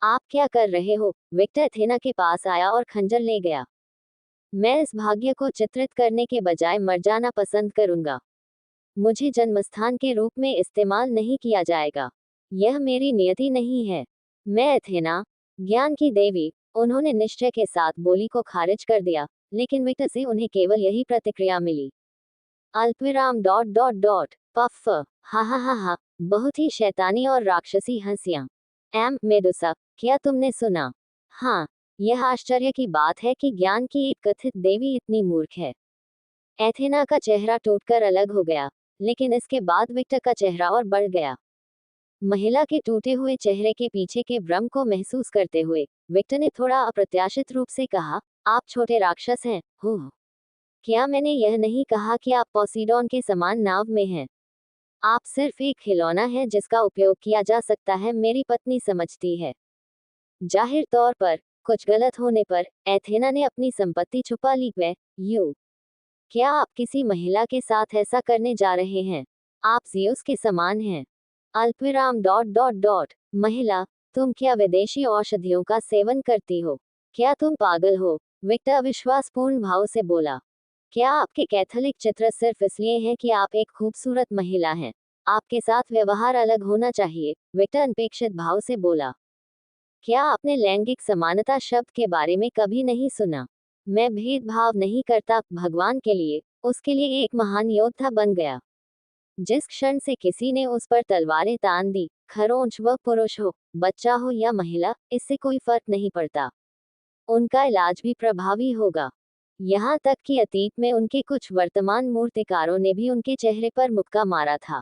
[SPEAKER 1] आप क्या कर रहे हो? विक्टर एथेना के पास आया और खंजर ले गया। मैं इस भाग्य को चित्रित करने के बजाय मर जाना पसंद करूंगा। मुझे जन्मस्थान के रूप में इस्तेमाल नहीं किया जाएगा। यह मेरी नियति नहीं है। मैं एथेना, ज्ञान की देवी। उन्होंने निश्चय के साथ बोली को खारिज कर दिया, लेकिन विक्टर से उन्हें केवल यही प्रतिक्रिया मिली। अल्पविराम डॉट डॉट डॉट पफ। हा, बहुत ही शैतानी और राक्षसी हंसियां। मेडुसा, क्या तुमने सुना? हाँ, यह आश्चर्य की बात है कि ज्ञान की एक कथित देवी इतनी मूर्ख है। एथेना का चेहरा टूटकर अलग हो गया, लेकिन इसके बाद विक्टर का चेहरा और बढ़ गया। महिला के टूटे हुए चेहरे के पीछे के भ्रम को महसूस करते हुए विक्टर ने थोड़ा अप्रत्याशित रूप से कहा, आप छोटे राक्षस हैं, हो। क्या मैंने यह नहीं कहा कि आप पोसीडॉन के समान नाव में हैं? आप सिर्फ एक खिलौना है जिसका उपयोग किया जा सकता है, मेरी पत्नी समझती है। जाहिर तौर पर, कुछ गलत होने पर, एथेना ने अपनी संपत्ति छुपा ली। क्या आप किसी महिला के साथ ऐसा करने जा रहे हैं? आप ज़ियुस के समान हैं। अल्पविराम डॉट डॉट डॉट महिला, तुम क्या विदेशी औषधियों का सेवन करती हो? क्या तुम पागल हो? विक्टर अविश्वासपूर्ण भाव से बोला। क्या आपके कैथोलिक चित्र सिर्फ इसलिए हैं कि आप एक खूबसूरत महिला हैं? आपके साथ व्यवहार अलग होना चाहिए, विक्टर अनपेक्षित भाव से बोला। क्या आपने लैंगिक समानता शब्द के बारे में कभी नहीं सुना? मैं भेदभाव नहीं करता, भगवान के लिए, उसके लिए एक महान योद्धा बन गया। जिस क्षण से किसी ने उस पर तलवारें तान दी, खरोंच वह पुरुष हो, बच्चा हो या महिला, इससे कोई फर्क नहीं पड़ता। उनका इलाज भी प्रभावी होगा। यहाँ तक कि अतीत में उनके कुछ वर्तमान मूर्तिकारों ने भी उनके चेहरे पर मुक्का मारा था।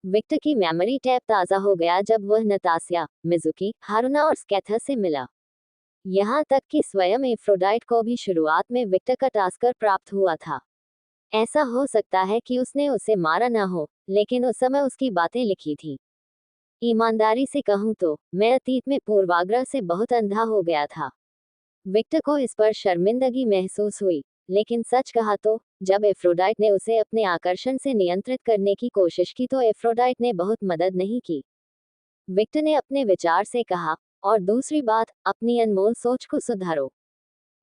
[SPEAKER 1] विक्टर की मेमोरी टैप ताज़ा हो गया जब वह नतासिया, मिजुकी, हारुना और स्कैथर से मिला। यहाँ तक कि स्वयं एफ्रोडाइट को भी शुरुआत में विक्टर का टास्कर प्राप्त हुआ था। ऐसा हो सकता है कि उसने उसे मारा न हो, लेकिन उस समय उसकी बातें लिखी थी। ईमानदारी से कहूँ तो, मैं अतीत में पूर्वाग्रह से बहुत अंधा हो गया था। विक्टर को इस पर शर्मिंदगी महसूस हुई, लेकिन सच कहा तो, जब एफ्रोडाइट ने उसे अपने आकर्षण से नियंत्रित करने की कोशिश की तो एफ्रोडाइट ने बहुत मदद नहीं की। विक्टर ने अपने विचार से कहा, और दूसरी बात, अपनी अनमोल सोच को सुधारो।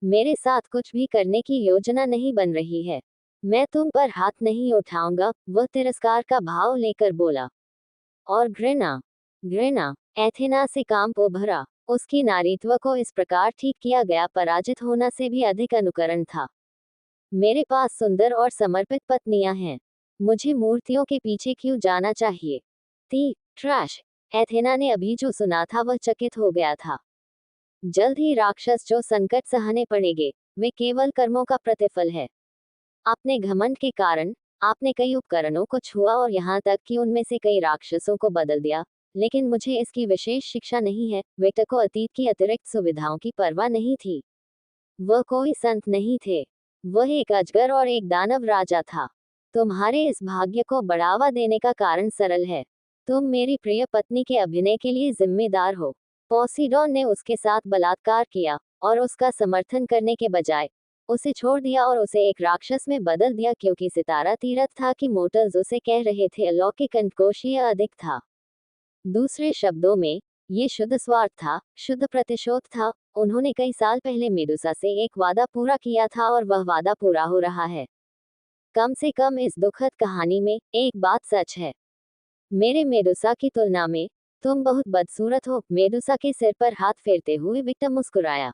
[SPEAKER 1] मेरे साथ कुछ भी करने की योजना नहीं बन रही है। मैं तुम पर हाथ नहीं उठाऊंगा, वह तिरस्कार का भाव लेकर बोला। और घृणा एथेना से कांप उभरा। उसकी नारीत्व को इस प्रकार ठीक किया गया पराजित होना से भी अधिक अनुकरण था। मेरे पास सुंदर और समर्पित पत्नियां हैं। मुझे मूर्तियों के पीछे क्यों जाना चाहिए? ट्रैश। एथेना ने अभी जो सुना था वह चकित हो गया था। जल्द ही राक्षस जो संकट सहने पड़ेंगे, वे केवल कर्मों का प्रतिफल है। अपने घमंड के कारण आपने कई उपकरणों को छुआ और यहाँ तक कि उनमें से कई राक्षसों को बदल दिया, लेकिन मुझे इसकी विशेष शिक्षा नहीं है। विक्टर को अतीत की अतिरिक्त सुविधाओं की परवाह नहीं थी। वह कोई संत नहीं थे। वह एक अजगर और एक दानव राजा था। तुम्हारे इस भाग्य को बढ़ावा देने का कारण सरल है। तुम मेरी प्रिय पत्नी के अभिनय के लिए जिम्मेदार हो। पोसीडॉन ने उसके साथ बलात्कार किया, और उसका समर्थन करने के बजाय उसे छोड़ दिया और उसे एक राक्षस में बदल दिया, क्योंकि सितारा तीरथ था कि मोटल्स उसे कह रहे थे अलौकिक अंतकोशीय अधिक था। दूसरे शब्दों में, ये शुद्ध स्वार्थ था, शुद्ध प्रतिशोध था। उन्होंने कई साल पहले मेडुसा से एक वादा पूरा किया था और वह वादा पूरा हो रहा है। कम से कम इस दुखद कहानी में एक बात सच है। मेरे मेडुसा की तुलना में तुम बहुत बदसूरत हो। मेडुसा के सिर पर हाथ फेरते हुए विक्टर मुस्कुराया।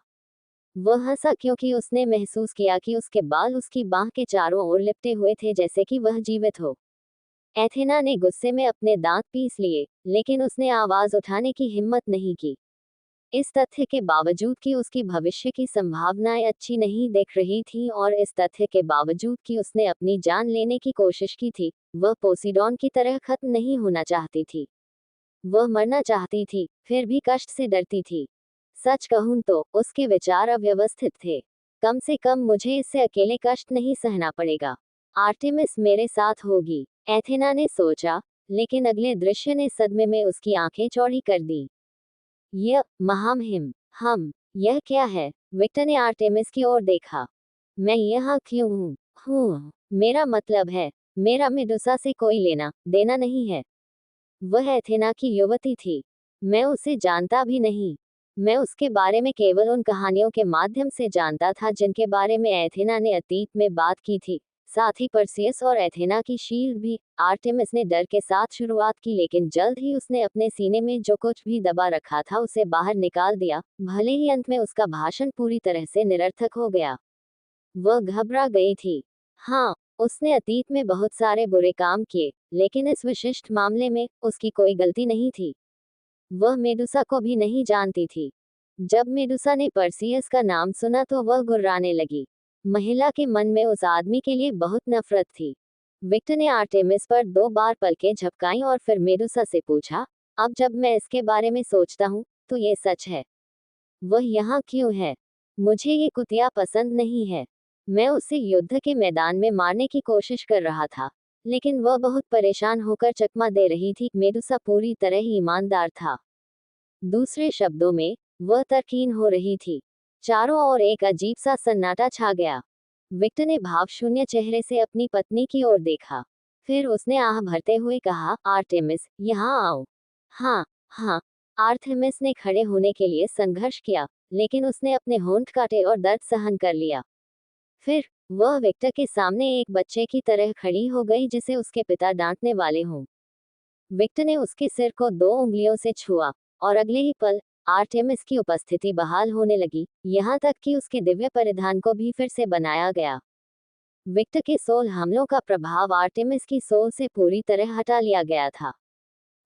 [SPEAKER 1] वह हंसा क्योंकि उसने महसूस किया कि उसके बाल उसकी बाह के चारों ओर लिपटे हुए थे, जैसे कि वह जीवित हो। एथेना ने गुस्से में अपने दांत पीस लिए, लेकिन उसने आवाज उठाने की हिम्मत नहीं की। इस तथ्य के बावजूद कि उसकी भविष्य की संभावनाएं अच्छी नहीं दिख रही थीं और इस तथ्य के बावजूद कि उसने अपनी जान लेने की कोशिश की थी, वह पोसीडॉन की तरह खत्म नहीं होना चाहती थी। वह मरना चाहती थी, फिर भी कष्ट से डरती थी। सच कहूं तो उसके विचार अव्यवस्थित थे। कम से कम मुझे इससे अकेले कष्ट नहीं सहना पड़ेगा। आर्टेमिस मेरे साथ होगी, एथेना ने सोचा, लेकिन अगले दृश्य ने सदमे में उसकी आंखें चौड़ी कर दी। यह महामहिम, यह क्या है? विक्टर ने आर्टेमिस की ओर देखा। मैं यहाँ क्यों हूँ? मेरा मतलब है, मेरा मेडुसा से कोई लेना देना नहीं है। वह एथेना की युवती थी। मैं उसे जानता भी नहीं। मैं उसके बारे में केवल उन कहानियों के माध्यम से जानता था जिनके बारे में एथेना ने अतीत में बात की थी, साथ ही परसियस और एथेना की शील्ड भी। आर्टेमिस ने डर के साथ शुरुआत की, लेकिन जल्द ही उसने अपने सीने में जो कुछ भी दबा रखा था उसे बाहर निकाल दिया, भले ही अंत में उसका भाषण पूरी तरह से निरर्थक हो गया। वह घबरा गई थी। हाँ, उसने अतीत में बहुत सारे बुरे काम किए, लेकिन इस विशिष्ट मामले में उसकी कोई गलती नहीं थी। वह मेडुसा को भी नहीं जानती थी। जब मेडुसा ने परसियस का नाम सुना तो वह गुर्राने लगी। महिला के मन में उस आदमी के लिए बहुत नफरत थी। विक्टर ने आर्टेमिस पर 2 बार पलकें झपकाईं और फिर मेडुसा से पूछा, अब जब मैं इसके बारे में सोचता हूँ, तो ये सच है। वह यहाँ क्यों है? मुझे ये कुतिया पसंद नहीं है। मैं उसे युद्ध के मैदान में मारने की कोशिश कर रहा था, लेकिन वह बहुत परेशान होकर चकमा दे रही थी। मेडुसा पूरी तरह ही ईमानदार था। दूसरे शब्दों में, वह तरकीन हो रही थी। चारों ओर एक अजीब सा सन्नाटा छा गया। विक्टर ने भावशून्य चेहरे से अपनी पत्नी की ओर देखा। फिर उसने आह भरते हुए कहा, आर्टेमिस, यहाँ आओ। हाँ, हाँ। आर्टेमिस ने खड़े होने के लिए संघर्ष किया, लेकिन उसने अपने होंठ काटे और दर्द सहन कर लिया। फिर वह विक्टर के सामने एक बच्चे की तरह खड़ी हो गई जिसे उसके पिता डांटने वाले हों। विक्टर ने उसके सिर को 2 उंगलियों से छुआ, और अगले ही पल आर्टेमिस की उपस्थिति बहाल होने लगी, यहाँ तक कि उसके दिव्य परिधान को भी फिर से बनाया गया। विक्टर के सोल हमलों का प्रभाव आर्टेमिस की सोल से पूरी तरह हटा लिया गया था।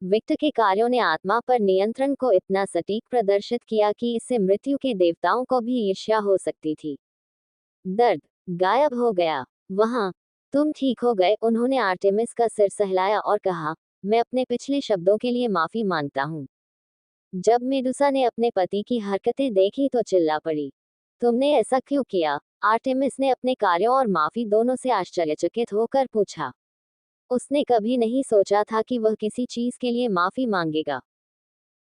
[SPEAKER 1] विक्टर के कार्यों ने आत्मा पर नियंत्रण को इतना सटीक प्रदर्शित किया कि इससे मृत्यु के देवताओं को भी ईर्ष्या हो सकती थी। दर्द गायब हो गया। वहां, तुम ठीक हो गए। उन्होंने आर्टेमिस का सिर सहलाया और कहा, मैं अपने पिछले शब्दों के लिए माफी मांगता हूँ। जब मेडुसा ने अपने पति की हरकतें देखी तो चिल्ला पड़ी, तुमने ऐसा क्यों किया? आर्टेमिस ने अपने कार्यों और माफी दोनों से आश्चर्यचकित होकर पूछा। उसने कभी नहीं सोचा था कि वह किसी चीज के लिए माफी मांगेगा।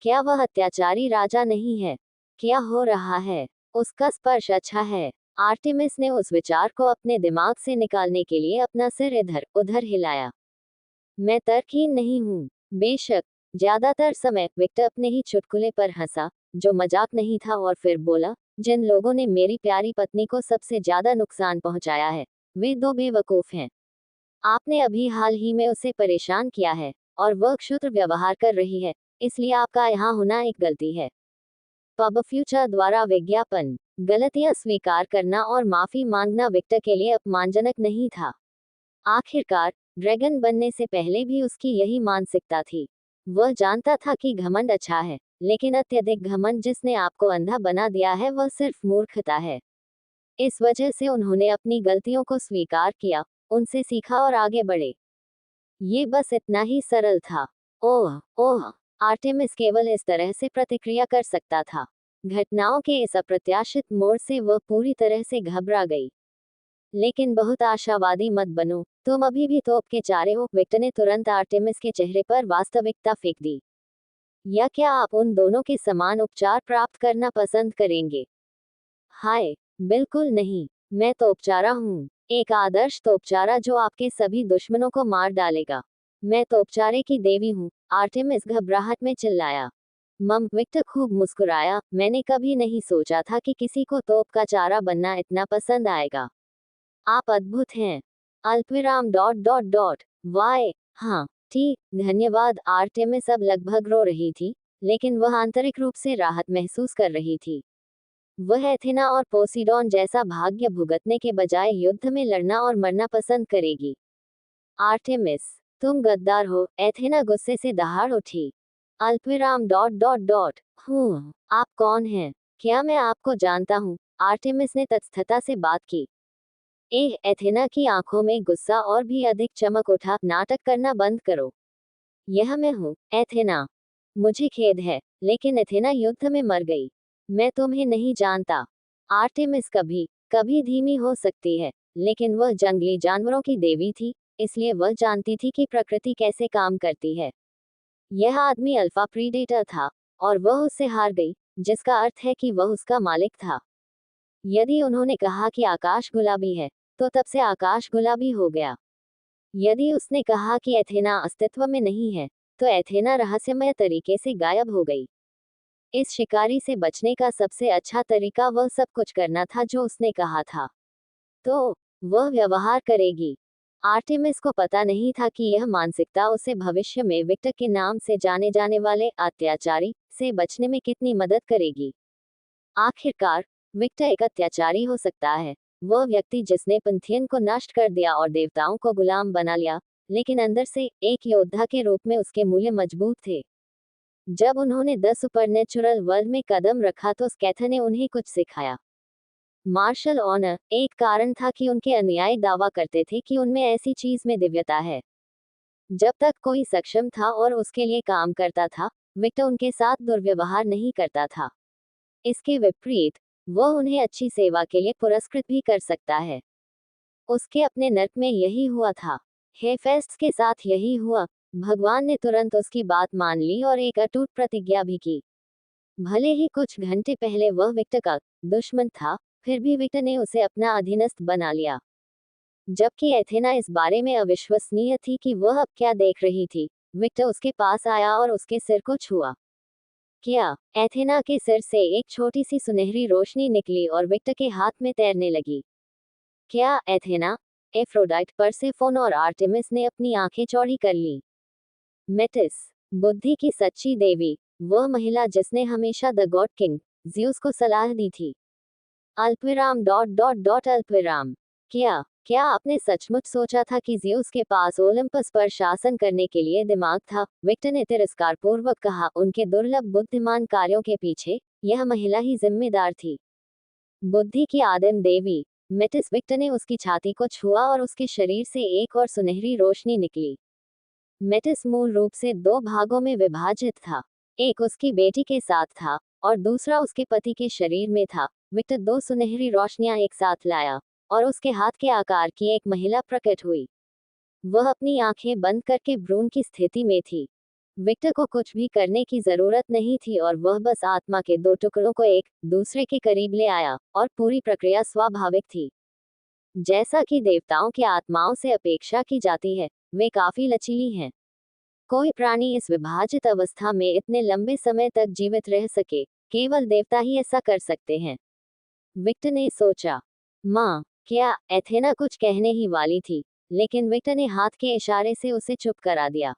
[SPEAKER 1] क्या वह अत्याचारी राजा नहीं है? क्या हो रहा है? उसका स्पर्श अच्छा है। आर्टेमिस ने उस विचार को अपने दिमाग से निकालने के लिए अपना सिर इधर उधर हिलाया। मैं तर्कहीन नहीं हूँ। बेशक। ज्यादातर समय विक्टर अपने ही चुटकुले पर हंसा, जो मजाक नहीं था, और फिर बोला, जिन लोगों ने मेरी प्यारी पत्नी को सबसे ज्यादा नुकसान पहुंचाया है, वे 2 बेवकूफ हैं। आपने अभी हाल ही में उसे परेशान किया है, और वह क्षुद्र व्यवहार कर रही है, इसलिए आपका यहाँ होना एक गलती है। पब फ्यूचर द्वारा विज्ञापन। गलतियां स्वीकार करना और माफी मांगना विक्टर के लिए अपमानजनक नहीं था। आखिरकार, ड्रैगन बनने से पहले भी उसकी यही मानसिकता थी। वह जानता था कि घमंड अच्छा है, लेकिन अत्यधिक घमंड जिसने आपको अंधा बना दिया है वह सिर्फ मूर्खता है। इस वजह से उन्होंने अपनी गलतियों को स्वीकार किया, उनसे सीखा और आगे बढ़े। ये बस इतना ही सरल था। ओह ओह, आर्टेमिस केवल इस तरह से प्रतिक्रिया कर सकता था। घटनाओं के इस अप्रत्याशित मोड़ से वह पूरी तरह से घबरा गई। लेकिन बहुत आशावादी मत बनो, तुम अभी भी तोप के चारे हो। विक्टर ने तुरंत आर्टेमिस के चेहरे पर वास्तविकता फेंक दी। या क्या आप उन दोनों के समान उपचार प्राप्त करना पसंद करेंगे? हाय, बिल्कुल नहीं। मैं तोपचारा हूँ, एक आदर्श तोपचारा जो आपके सभी दुश्मनों को मार डालेगा। मैं तोपचारे की देवी हूँ, आर्टेमिस घबराहट में चिल्लाया। विक्टर खूब मुस्कुराया। मैंने कभी नहीं सोचा था कि किसी को तोप का चारा बनना इतना पसंद आएगा। आप अद्भुत हैं। अल्पविराम डॉट डॉट डॉट वाय। हाँ, ठीक, धन्यवाद। आर्टेमिस अब लगभग रो रही थी, लेकिन वह आंतरिक रूप से राहत महसूस कर रही थी। वह एथेना और पोसीडोन जैसा भाग्य भुगतने के बजाय युद्ध में लड़ना और मरना पसंद करेगी। आर्टेमिस, तुम गद्दार हो, एथेना गुस्से से दहाड़ उठी। अल्पविराम डॉट डॉट डॉट। आप कौन हैं? क्या मैं आपको जानता हूँ? आर्टेमिस ने तत्स्थता से बात की। एथेना की आंखों में गुस्सा और भी अधिक चमक उठा। नाटक करना बंद करो। यह मैं हूँ, एथेना। मुझे खेद है, लेकिन एथेना युद्ध में मर गई। मैं तुम्हें नहीं जानता। आर्टेमिस कभी कभी धीमी हो सकती है, लेकिन वह जंगली जानवरों की देवी थी, इसलिए वह जानती थी कि प्रकृति कैसे काम करती है। यह आदमी अल्फा प्रीडेटर था, और वह उससे हार गई, जिसका अर्थ है कि वह उसका मालिक था। यदि उन्होंने कहा कि आकाश गुलाबी है, तो तब से आकाश गुलाबी हो गया। यदि उसने कहा कि एथेना अस्तित्व में नहीं है, तो एथेना रहस्यमय तरीके से गायब हो गई। इस शिकारी से बचने का सबसे अच्छा तरीका वह सब कुछ करना था जो उसने कहा था। तो वह व्यवहार करेगी। आर्टेमिस को पता नहीं था कि यह मानसिकता उसे भविष्य में विक्टर के नाम से जाने जाने वाले अत्याचारी से बचने में कितनी मदद करेगी। आखिरकार, विक्टर एक अत्याचारी हो सकता है, वह व्यक्ति जिसने पंथियन को नष्ट कर दिया और देवताओं को गुलाम बना लिया, लेकिन अंदर से एक योद्धा के रूप में उसके मूल्य मजबूत थे। जब उन्होंने द सुपरनेचुरल वर्ल्ड में कदम रखा तो स्कैथर ने उन्हें कुछ सिखाया। मार्शल ऑनर एक कारण था कि उनके अनुयायी दावा करते थे कि उनमें ऐसी चीज में दिव्यता है। जब तक कोई सक्षम था और उसके लिए काम करता था, विक्टर उनके साथ दुर्व्यवहार नहीं करता था। इसके विपरीत, वह उन्हें अच्छी सेवा के लिए पुरस्कृत भी कर सकता है। उसके अपने नर्क में यही हुआ था। हेफेस्ट के साथ यही हुआ। भगवान ने तुरंत उसकी बात मान ली और एक अटूट प्रतिज्ञा भी की। भले ही कुछ घंटे पहले वह विक्टर का दुश्मन था, फिर भी विक्टर ने उसे अपना अधीनस्थ बना लिया। जबकि एथेना इस बारे में अविश्वसनीय थी कि वह अब क्या देख रही थी, विक्टर उसके पास आया और उसके सिर को छुआ। क्या? एथेना के सिर से एक छोटी सी सुनहरी रोशनी निकली और विक्टर के हाथ में तैरने लगी। क्या एथेना, एफ्रोडाइट, परसेफोन और आर्टेमिस ने अपनी आंखें चौड़ी कर ली। मेटिस, बुद्धि की सच्ची देवी, वह महिला जिसने हमेशा द गॉड किंग ज़्यूस को सलाह दी थी। अल्पविराम डॉट डॉट डॉट अल्पविराम। क्या क्या आपने सचमुच सोचा था कि ज़्यूस के पास ओलंपस पर शासन करने के लिए दिमाग था? विक्टर ने तिरस्कारपूर्वक कहा। उनके दुर्लभ बुद्धिमान कार्यों के पीछे यह महिला ही जिम्मेदार थी। बुद्धि की आदिम देवी, मेटिस। विक्टर ने उसकी छाती को छुआ और उसके शरीर से एक और सुनहरी रोशनी निकली। मेटिस मूल रूप से दो भागों में विभाजित था। एक उसकी बेटी के साथ था, और दूसरा उसके पति के शरीर में था। विक्टर दो सुनहरी रोशनियां एक साथ लाया, और उसके हाथ के आकार की एक महिला प्रकट हुई। वह अपनी आंखें बंद करके भ्रूण की स्थिति में थी। विक्टर को कुछ भी करने की जरूरत नहीं थी और वह बस आत्मा के दो टुकड़ों को एक दूसरे के करीब ले आया, और पूरी प्रक्रिया स्वाभाविक थी। जैसा कि देवताओं की आत्माओं से अपेक्षा की जाती है, वे काफी लचीली हैं। कोई प्राणी इस विभाजित अवस्था में इतने लंबे समय तक जीवित रह सके, केवल देवता ही ऐसा कर सकते हैं। विक्टर ने सोचा। माँ, क्या? एथेना कुछ कहने ही वाली थी, लेकिन विक्टर ने हाथ के इशारे से उसे चुप करा दिया।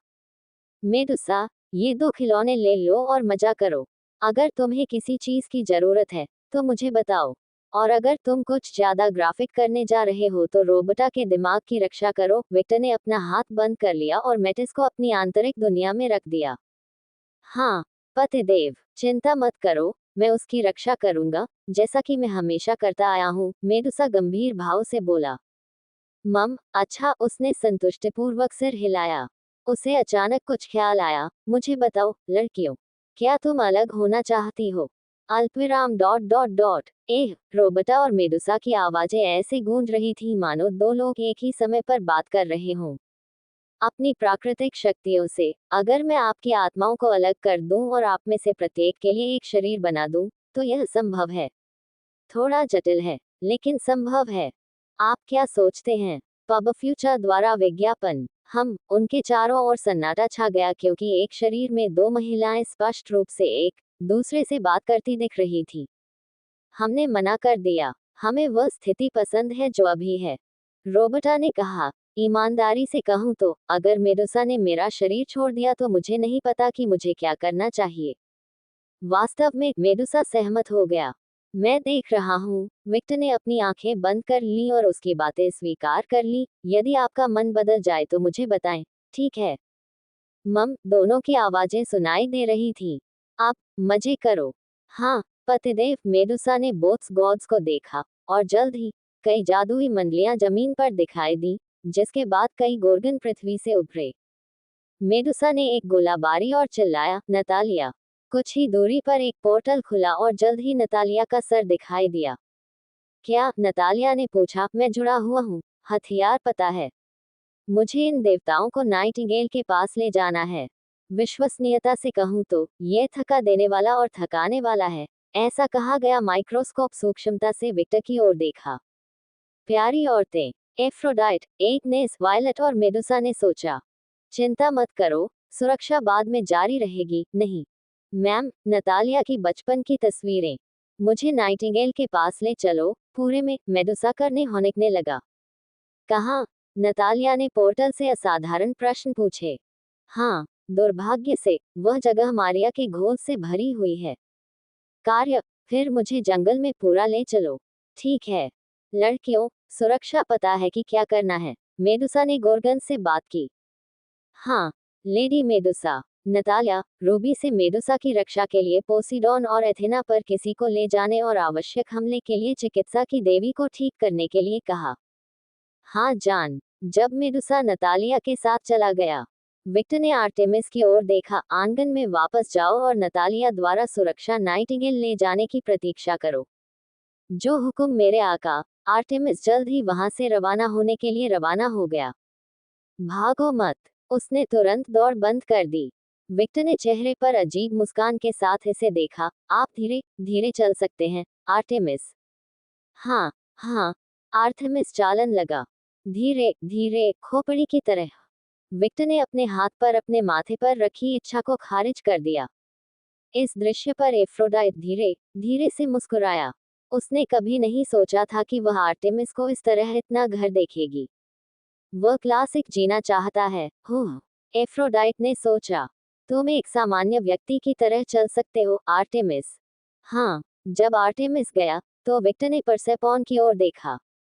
[SPEAKER 1] मेडुसा, ये दो खिलौने ले लो और मजा करो। अगर तुम्हें किसी चीज की जरूरत है, तो मुझे बताओ। और अगर तुम कुछ ज्यादा ग्राफिक करने जा रहे हो तो रोबोटा के दिमाग की रक्षा करो। विक्टर ने अपना हाथ बंद कर लिया और मेटिस को अपनी आंतरिक दुनिया में रख दिया। हाँ, पतिदेव, चिंता मत करो, मैं उसकी रक्षा करूंगा, जैसा कि मैं हमेशा करता आया हूँ। मेडुसा गंभीर भाव से बोला। मम, अच्छा, उसने संतुष्टिपूर्वक सिर हिलाया। उसे अचानक कुछ ख्याल आया। मुझे बताओ, लड़कियों, क्या तुम अलग होना चाहती हो? अल्पविराम डॉट डॉट डॉट। रोबोटा और मेडुसा की आवाजें ऐसे गूंज रही थी मानो दो लोग एक ही समय पर बात कर रहे हों। अपनी प्राकृतिक शक्तियों से, अगर मैं आपकी आत्माओं को अलग कर दूं और आप में से प्रत्येक के लिए एक शरीर बना दूं, तो यह संभव है। थोड़ा जटिल है, लेकिन संभव है। आप क्या सोचते हैं? पब फ्यूचर द्वारा विज्ञापन। उनके चारों ओर सन्नाटा छा गया क्योंकि एक शरीर में दो महिलाएं स्पष्ट रूप से एक दूसरे से बात करती दिख रही थी। हमने मना कर दिया। हमें वह स्थिति पसंद है जो अभी है। रोबर्टा ने कहा, ईमानदारी से कहूं तो अगर मेडुसा ने मेरा शरीर छोड़ दिया तो मुझे नहीं पता कि मुझे क्या करना चाहिए। वास्तव में मेडुसा सहमत हो गया। मैं देख रहा हूँ। विक्टर ने अपनी आंखें बंद कर ली और उसकी बातें स्वीकार कर ली। यदि आपका मन बदल जाए तो मुझे बताएं, ठीक है? मम, दोनों की आवाजें सुनाई दे रही थीं। आप मजे करो। हाँ, पतिदेव मेडुसा ने बोथ्स गॉड्स को देखा, और जल्द ही कई जादुई मंडलियां जमीन पर दिखाई दी, जिसके बाद कई गोर्गन पृथ्वी से उभरे। मेडुसा ने एक गोला बारी और चिल्लाया, नतालिया। कुछ ही दूरी पर एक पोर्टल खुला और जल्द ही नतालिया का सर दिखाई दिया। क्या? नतालिया ने पूछा। मैं जुड़ा हुआ हूँ। हथियार पता है। मुझे इन देवताओं को नाइटिंगेल के पास ले जाना है। विश्वसनीयता से कहूँ तो ये थका देने वाला और थकाने वाला है। ऐसा कहा गया। माइक्रोस्कोप सूक्ष्मता से विक्टर की ओर देखा। प्यारी औरतें, एफ्रोडाइट, एग्नेस, वायलट और मेडुसा ने सोचा। चिंता मत करो, सुरक्षा बाद में जारी रहेगी। नहीं मैम, नतालिया की बचपन की तस्वीरें। मुझे नाइटिंगेल के पास ले चलो। पूरे में मेडुसा करने होनेकने लगा। कहाँ? नतालिया ने पोर्टल से असाधारण प्रश्न पूछे। हाँ, दुर्भाग्य से वह जगह मारिया के घोल से भरी हुई है। कार्य? फिर मुझे जंगल में पूरा ले चलो। ठीक है। लड़कियों, सुरक्षा पता है कि क्या करना है। मेडुसा ने गोर्गन से बात की। हाँ, लेडी मेडुसा। नतालिया, रूबी से मेडुसा की रक्षा के लिए पोसीडोन और एथेना पर किसी को ले जाने और आवश्यक हमले के लिए चिकित्सा की देवी को ठीक करने के लिए कहा। हाँ जान। जब मेडुसा नतालिया के साथ चला गया, विक्टर ने आर्टेमिस की ओर देखा। आंगन में वापस जाओ और नतालिया द्वारा सुरक्षा नाइटिंगेल ले जाने की प्रतीक्षा करो। जो हुक्म मेरे आका। आर्टेमिस जल्द ही वहां से रवाना होने के लिए रवाना हो गया। भागो मत। उसने तुरंत दौड़ बंद कर दी। विक्टर ने चेहरे पर अजीब मुस्कान के साथ इसे देखा। आप धीरे धीरे चल सकते हैं, आर्टेमिस। हाँ, हाँ। आर्टेमिस चालन लगा। धीरे धीरे, खोपड़ी की तरह। विक्टर ने अपने हाथ पर अपने माथे पर रखी इच्छा को खारिज कर दिया। इस दृश्य पर एफ्रोडाइट धीरे धीरे से मुस्कुराया। उसने कभी नहीं सोचा था कि वह आर्टेमिस को इस तरह इतना घर देखेगी। वह क्लासिक जीना चाहता है। हो, एफ्रोडाइट ने सोचा। तुम एक सामान्य व्यक्ति की तरह चल सकते हो, आर्टेमिस। हाँ। जब आर्टेमिस गया, तो विक्टर ने परसेफोन की ओर देखा।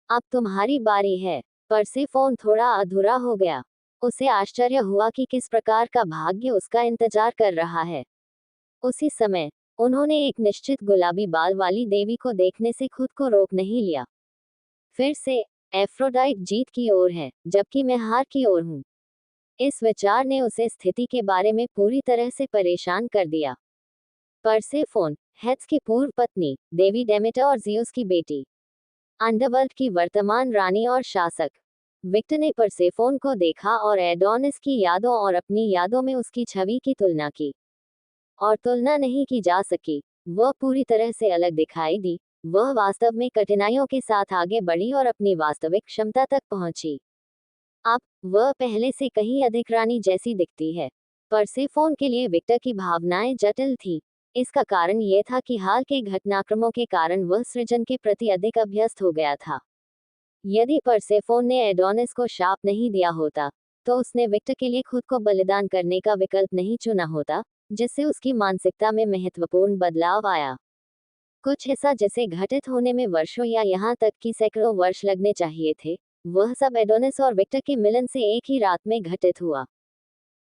[SPEAKER 1] अब तुम्हारी बारी है। परसेफोन थोड़ा अधूरा हो गया। उसे आश्चर्य हुआ कि किस प्रकार का भाग्य उसका इंतजार कर रहा है। उसी समय उन्होंने एक निश्चित गुलाबी बाल वाली देवी को देखने से खुद को रोक नहीं लिया। फिर से एफ्रोडाइट जीत की ओर है, जबकि मैं हार की ओर हूँ। इस विचार ने उसे स्थिति के बारे में पूरी तरह से परेशान कर दिया। परसेफोन, हेत्स की पूर्व पत्नी, देवी डेमेटर और जियोस की बेटी, अंडरवर्ल्ड की वर्तमान रानी और शासक। विक्टर ने परसेफोन को देखा और एडोनिस की यादों और अपनी यादों में उसकी छवि की तुलना की। और तुलना नहीं की जा सकी। वह पूरी तरह से अलग दिखाई दी। वह वास्तव में कठिनाइयों के साथ आगे बढ़ी और अपनी वास्तविक क्षमता तक पहुंची। अब वह पहले से कहीं अधिक रानी जैसी दिखती है। परसेफोन के लिए विक्टर की भावनाएं जटिल थी। इसका कारण यह था कि हाल के घटनाक्रमों के कारण वह सृजन के प्रति अधिक अभ्यस्त हो गया था। यदि परसेफोन ने एडोनिस को शाप नहीं दिया होता, तो उसने विक्टर के लिए खुद को बलिदान करने का विकल्प नहीं चुना होता, जिससे उसकी मानसिकता में महत्वपूर्ण बदलाव आया। कुछ ऐसा जिसे घटित होने में वर्षों या यहाँ तक कि सैकड़ों वर्ष लगने चाहिए थे, वह सब एडोनिस और विक्टर के मिलन से एक ही रात में घटित हुआ।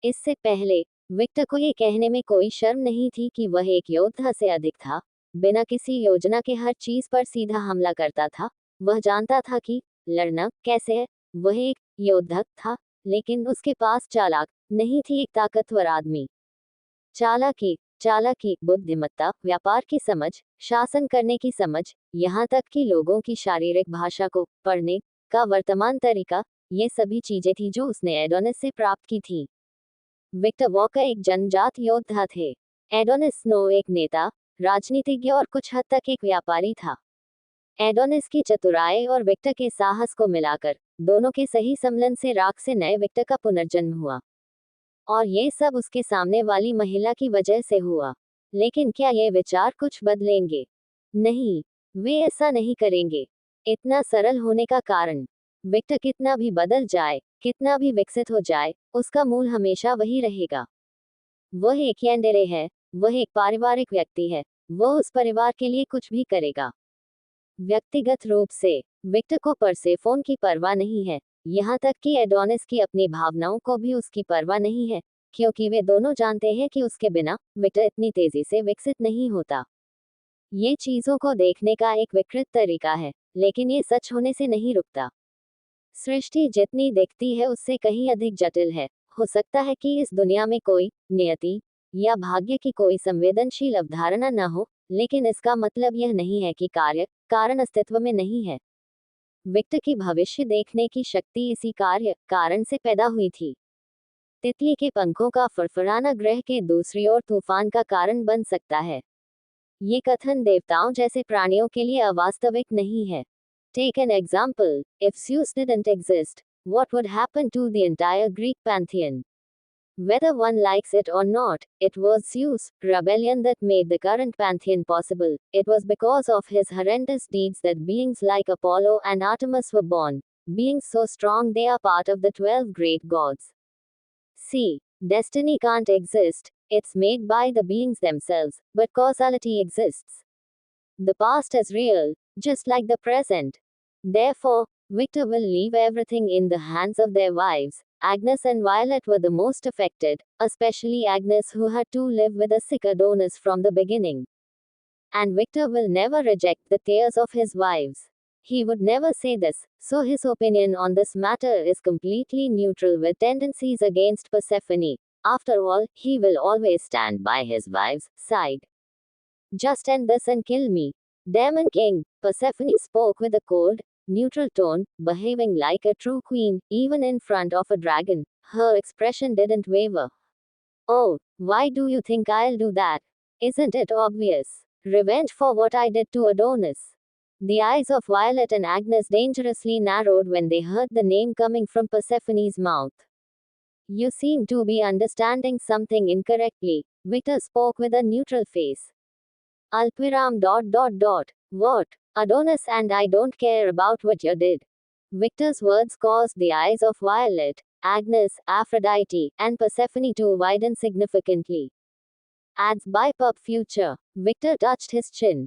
[SPEAKER 1] इससे पहले विक्टर को ये कहने में कोई शर्म नहीं थी कि वह एक योद्धा से अधिक था। बिना किसी योजना के हर चीज पर सीधा हमला करता था। वह जानता था कि लड़ना कैसे है। वह एक योद्धा था, लेकिन उसके पास चालाक नहीं थी, एक ताकतवर आदमी। चालाकी, चालाकी, बुद्धिमत्ता, व्यापार की समझ, शासन करने की समझ, यहाँ तक कि लोगों की शारीरिक भाषा को पढ़ने का वर्तमान तरीका, ये सभी चीजें थी जो उसने एडोनिस से प्राप्त की थी। विक्टर वॉकर एक जनजात योद्धा थे। एडोनिस स्नो एक नेता, राजनीतिज्ञ और कुछ हद तक एक व्यापारी था। एडोनिस की चतुराई और विक्टर के साहस को मिलाकर दोनों के सही सम्मिलन से राख से नए विक्टर का पुनर्जन्म हुआ। और ये सब उसके सामने वाली महिला की वजह से हुआ। लेकिन क्या ये विचार कुछ बदलेंगे? नहीं, वे ऐसा नहीं करेंगे। इतना सरल होने का कारण, विक्टर कितना भी बदल जाए, कितना भी विकसित हो जाए, उसका मूल हमेशा वही रहेगा। वह एक यंडेरे है, वह एक पारिवारिक व्यक्ति है, वह उस परिवार के लिए कुछ भी करेगा। व्यक्तिगत रूप से विक्टर को परसेफोन की परवाह नहीं है, यहाँ तक कि एडोनिस की अपनी भावनाओं को भी उसकी परवाह नहीं है, क्योंकि वे दोनों जानते हैं कि उसके बिना विक्टर इतनी तेजी से विकसित नहीं होता। ये चीजों को देखने का एक विकृत तरीका है, लेकिन ये सच होने से नहीं रुकता। सृष्टि जितनी दिखती है उससे कहीं अधिक जटिल है। हो सकता है कि इस दुनिया में कोई नियति या भाग्य की कोई संवेदनशील अवधारणा न हो, लेकिन इसका मतलब यह नहीं है कि कार्य कारण अस्तित्व में नहीं है। विक्टर की भविष्य देखने की शक्ति इसी कार्य कारण से पैदा हुई थी। तितली के पंखों का फड़फड़ाना ग्रह के दूसरी ओर तूफान का कारण बन सकता है। ये कथन देवताओं जैसे प्राणियों के लिए अवास्तविक नहीं है। Take an example. If Zeus didn't exist, what would happen to the entire Greek pantheon? Whether one likes it or not, it was Zeus' rebellion that made the current pantheon possible. It was because of his horrendous deeds that beings like Apollo and Artemis were born. Beings so strong they are part of the 12 great gods. See, destiny can't exist, it's made by the beings themselves, but causality exists. The past is real, just like the present. Therefore, Victor will leave everything in the hands of their wives. Agnes and Violet were the most affected, especially Agnes, who had to live with a sick Adonis from the beginning. And Victor will never reject the tears of his wives. He would never say this, so his opinion on this matter is completely neutral with tendencies against Persephone. After all, he will always stand by his wife's side. Just end this and kill me. Demon King, Persephone spoke with a cold, neutral tone, behaving like a true queen, even in front of a dragon. Her expression didn't waver. Oh, why do you think I'll do that? Isn't it obvious? Revenge for what I did to Adonis. The eyes of Violet and Agnes dangerously narrowed when they heard the name coming from Persephone's mouth. You seem to be understanding something incorrectly, Victor spoke with a neutral face. Alpiram. What? Adonis and I don't care about what you did. Victor's words caused the eyes of Violet, Agnes, Aphrodite, and Persephone to widen significantly. Adds BiPub future. Victor touched his chin.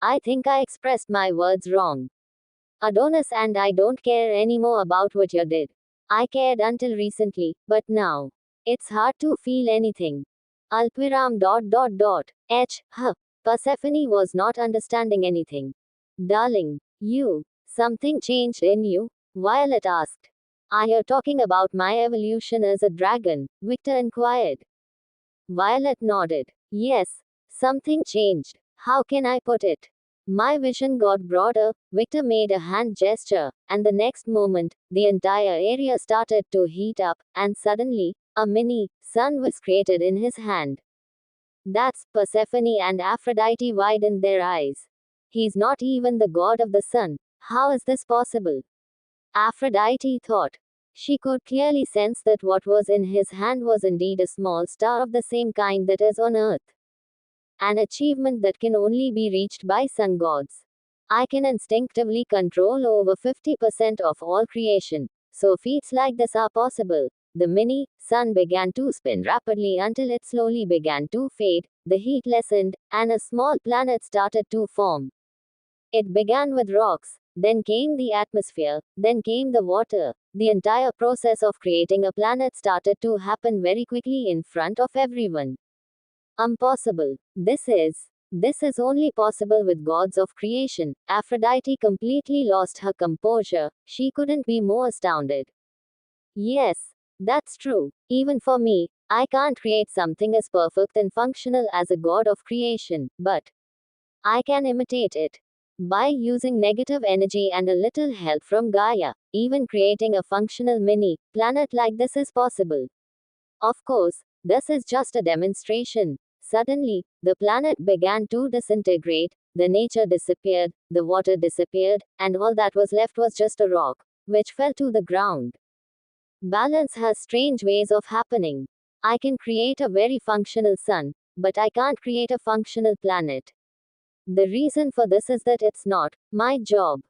[SPEAKER 1] I think I expressed my words wrong. Adonis and I don't care anymore about what you did. I cared until recently, but now. It's hard to feel anything. Alpiram. Persephone was not understanding anything. Darling, something changed in you? Violet asked. Are you talking about my evolution as a dragon? Victor inquired. Violet nodded. Yes, something changed. How can I put it? My vision got broader. Victor made a hand gesture, and the next moment, the entire area started to heat up, and suddenly, a mini sun was created in his hand. That's Persephone and Aphrodite widened their eyes. He's not even the god of the sun. How is this possible? Aphrodite thought. She could clearly sense that what was in his hand was indeed a small star of the same kind that is on earth. An achievement that can only be reached by sun gods. I can instinctively control over 50% of all creation, so feats like this are possible. The mini sun began to spin rapidly until it slowly began to fade, the heat lessened, and a small planet started to form. It began with rocks, then came the atmosphere, then came the water. The entire process of creating a planet started to happen very quickly in front of everyone. Impossible. This is only possible with gods of creation. Aphrodite completely lost her composure. She couldn't be more astounded. Yes, that's true. Even for me, I can't create something as perfect and functional as a god of creation, but I can imitate it. By using negative energy and a little help from Gaia, even creating a functional mini planet like this is possible. Of course, this is just a demonstration. Suddenly, the planet began to disintegrate, the nature disappeared, the water disappeared, and all that was left was just a rock, which fell to the ground. Balance has strange ways of happening. I can create a very functional sun, but I can't create a functional planet. The reason for this is that it's not my job.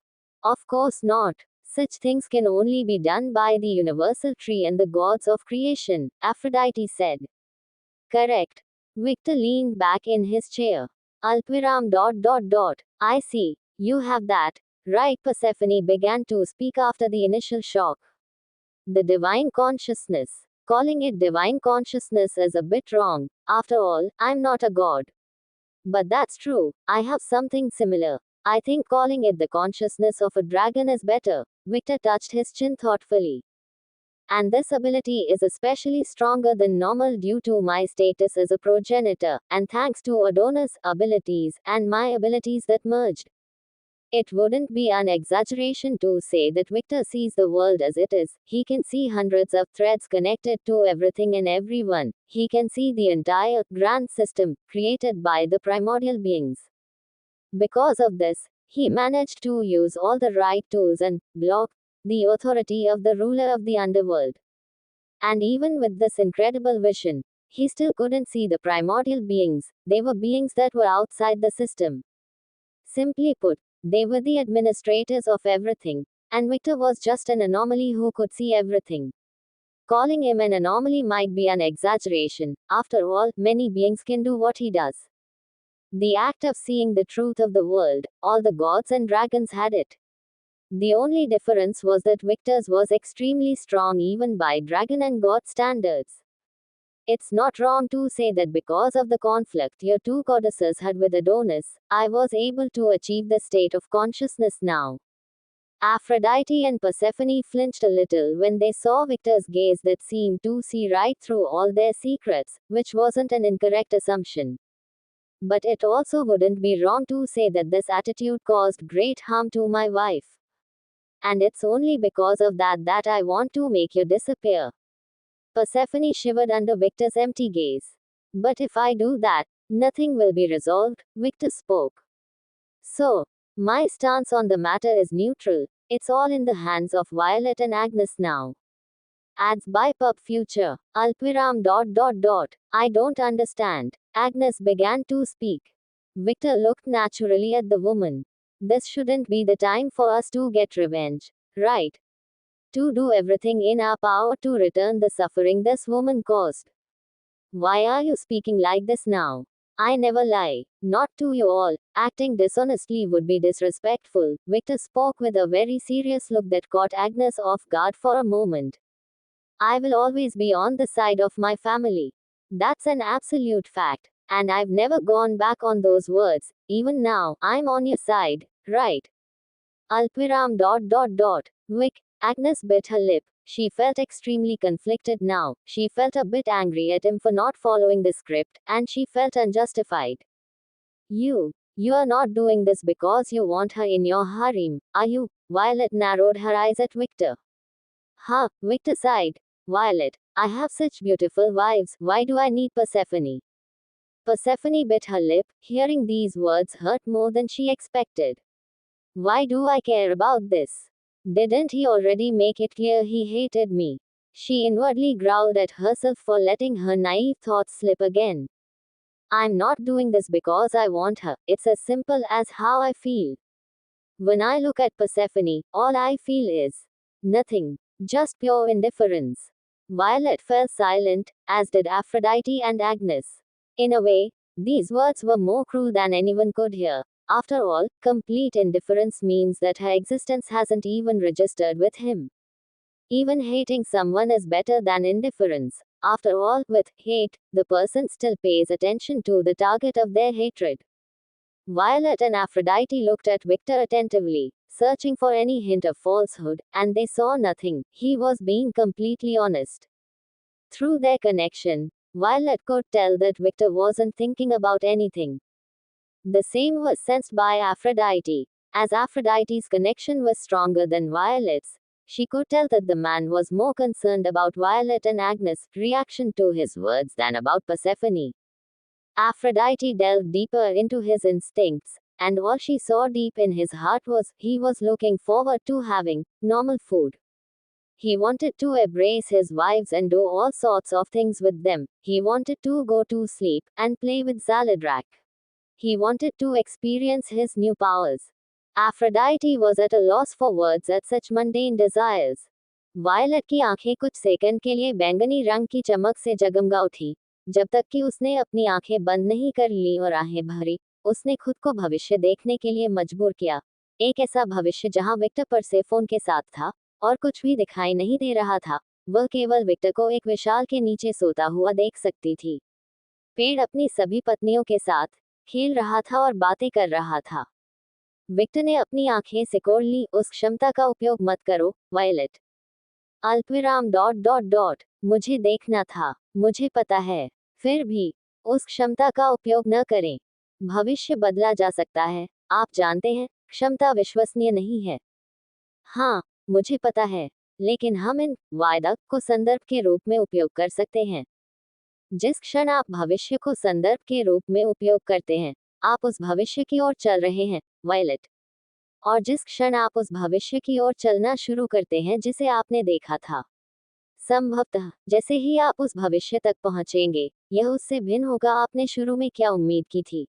[SPEAKER 1] Of course not. Such things can only be done by the universal tree and the gods of creation, Aphrodite said. Correct. Victor leaned back in his chair. Alpiram. I see. You have that. Right. Persephone began to speak after the initial shock. The divine consciousness. Calling it divine consciousness is a bit wrong. After all, I'm not a god. But that's true. I have something similar. I think calling it the consciousness of a dragon is better. Victor touched his chin thoughtfully. And this ability is especially stronger than normal due to my status as a progenitor, and thanks to Adonis' abilities and my abilities that merged. It wouldn't be an exaggeration to say that Victor sees the world as it is. He can see hundreds of threads connected to everything and everyone. He can see the entire grand system created by the primordial beings. Because of this, he managed to use all the right tools and block the authority of the ruler of the underworld. And even with this incredible vision, he still couldn't see the primordial beings. They were beings that were outside the system. Simply put, they were the administrators of everything, and Victor was just an anomaly who could see everything. Calling him an anomaly might be an exaggeration. After all, many beings can do what he does. The act of seeing the truth of the world, all the gods and dragons had it. The only difference was that Victor's was extremely strong even by dragon and god standards. It's not wrong to say that because of the conflict your two goddesses had with Adonis, I was able to achieve the state of consciousness now. Aphrodite and Persephone flinched a little when they saw Victor's gaze that seemed to see right through all their secrets, which wasn't an incorrect assumption. But it also wouldn't be wrong to say that this attitude caused great harm to my wife. And it's only because of that I want to make you disappear. Persephone shivered under Victor's empty gaze. But if I do that, nothing will be resolved, Victor spoke. So, my stance on the matter is neutral. It's all in the hands of Violet and Agnes now. Ads by Pub Future. Alpiram. I don't understand. Agnes began to speak. Victor looked naturally at the woman. This shouldn't be the time for us to get revenge, right? To do everything in our power to return the suffering this woman caused. Why are you speaking like this now? I never lie. Not to you all. Acting dishonestly would be disrespectful. Victor spoke with a very serious look that caught Agnes off guard for a moment. I will always be on the side of my family. That's an absolute fact. And I've never gone back on those words. Even now, I'm on your side, right? Alpiram. Vic. Agnes bit her lip. She felt extremely conflicted now. She felt a bit angry at him for not following the script, and she felt unjustified. You are not doing this because you want her in your harem, are you? Violet narrowed her eyes at Victor. Ha, Victor sighed. Violet, I have such beautiful wives, why do I need Persephone? Persephone bit her lip. Hearing these words hurt more than she expected. Why do I care about this? Didn't he already make it clear he hated me? She inwardly growled at herself for letting her naive thoughts slip again. I'm not doing this because I want her, it's as simple as how I feel. When I look at Persephone, all I feel is nothing, just pure indifference. Violet fell silent, as did Aphrodite and Agnes. In a way, these words were more cruel than anyone could hear. After all, complete indifference means that her existence hasn't even registered with him. Even hating someone is better than indifference. After all, with hate, the person still pays attention to the target of their hatred. Violet and Aphrodite looked at Victor attentively, searching for any hint of falsehood, and they saw nothing. He was being completely honest. Through their connection, Violet could tell that Victor wasn't thinking about anything. The same was sensed by Aphrodite. As Aphrodite's connection was stronger than Violet's, she could tell that the man was more concerned about Violet and Agnes' reaction to his words than about Persephone. Aphrodite delved deeper into his instincts, and all she saw deep in his heart was he was looking forward to having normal food. He wanted to embrace his wives and do all sorts of things with them. He wanted to go to sleep and play with Zaladrak. He wanted to experience his new powers. Aphrodite was at a loss for words at such mundane desires. Violet की आंखें कुछ second के लिए बैंगनी रंग की चमक से जगमगा उठी, जब तक कि उसने अपनी आंखें बंद नहीं कर ली और आहें भरी। उसने खुद को भविष्य देखने के लिए मजबूर किया, एक ऐसा भविष्य जहां विक्टर परसेफोन के साथ था और कुछ भी दिखाई नहीं दे रहा था। वह केवल विक्टर को एक विशाल के नीचे सोता हुआ देख सकती थी। पेड़ अपनी सभी पत्नियों के साथ खेल रहा था और बातें कर रहा था। विक्टर ने अपनी आंखें सिकोड़ ली। उस क्षमता का उपयोग मत करो, वायलट। अल्पविराम डॉट डॉट डॉट मुझे देखना था, मुझे पता है। फिर भी उस क्षमता का उपयोग न करें। भविष्य बदला जा सकता है, आप जानते हैं, क्षमता विश्वसनीय नहीं है। हाँ, मुझे पता है, लेकिन हम इन वायदा को संदर्भ के रूप में उपयोग कर सकते हैं। जिस क्षण आप भविष्य को संदर्भ के रूप में उपयोग करते हैं, आप उस भविष्य की ओर चल रहे हैं, वायलट। और जिस क्षण आप उस भविष्य की ओर चलना शुरू करते हैं जिसे आपने देखा था, संभवतः जैसे ही आप उस भविष्य तक पहुंचेंगे, यह उससे भिन्न होगा आपने शुरू में क्या उम्मीद की थी।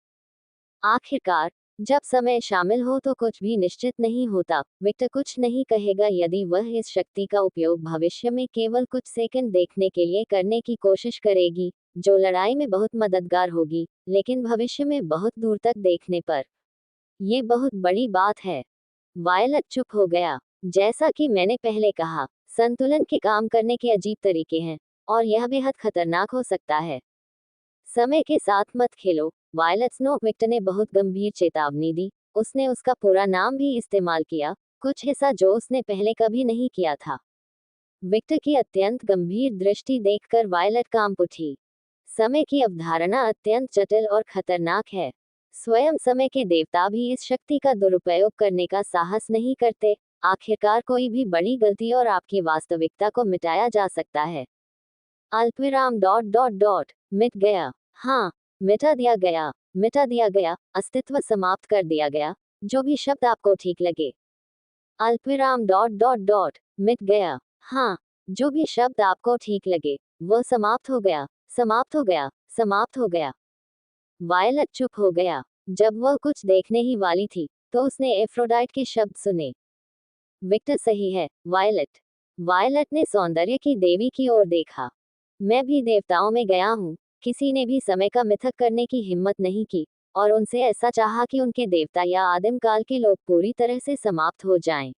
[SPEAKER 1] आखिरकार, जब समय शामिल हो तो कुछ भी निश्चित नहीं होता। विक्टर कुछ नहीं कहेगा यदि वह इस शक्ति का उपयोग भविष्य में केवल कुछ सेकंड देखने के लिए करने की कोशिश करेगी, जो लड़ाई में बहुत मददगार होगी, लेकिन भविष्य में बहुत दूर तक देखने पर ये बहुत बड़ी बात है। वायलट चुप हो गया। जैसा कि मैंने पहले कहा, संतुलन के काम करने के अजीब तरीके हैं, और यह बेहद खतरनाक हो सकता है। समय के साथ मत खेलो, वायलट स्नो। विक्टर ने बहुत गंभीर चेतावनी दी। उसने उसका पूरा नाम भी इस्तेमाल किया, कुछ ऐसा जो उसने पहले कभी नहीं किया था। विक्टर की अत्यंत गंभीर दृष्टि देखकर वायलट कांप उठी। समय की अवधारणा अत्यंत जटिल और खतरनाक है। स्वयं समय के देवता भी इस शक्ति का दुरुपयोग करने का साहस नहीं करते। आखिरकार कोई भी बड़ी गलती और आपकी वास्तविकता को मिटाया जा सकता है। अल्पविराम डॉट डॉट डॉट मिट गया। हाँ, मिटा दिया गया, मिटा दिया गया, अस्तित्व समाप्त कर दिया गया, जो भी शब्द आपको ठीक लगे। अल्पविराम डॉट डॉट डॉट मिट गया। हाँ, जो भी शब्द आपको ठीक लगे, वह समाप्त हो गया, समाप्त हो गया, समाप्त हो गया। वायलट चुप हो गया। जब वह कुछ देखने ही वाली थी, तो उसने एफ्रोडाइट के शब्द सुने। विक्टर सही है, वायलट। वायलट ने सौंदर्य की देवी की ओर देखा। मैं भी देवताओं में गया हूँ। किसी ने भी समय का मिथक करने की हिम्मत नहीं की, और उनसे ऐसा चाहा कि उनके देवता या आदिम काल के लोग पूरी तरह से समाप्त हो जाएं।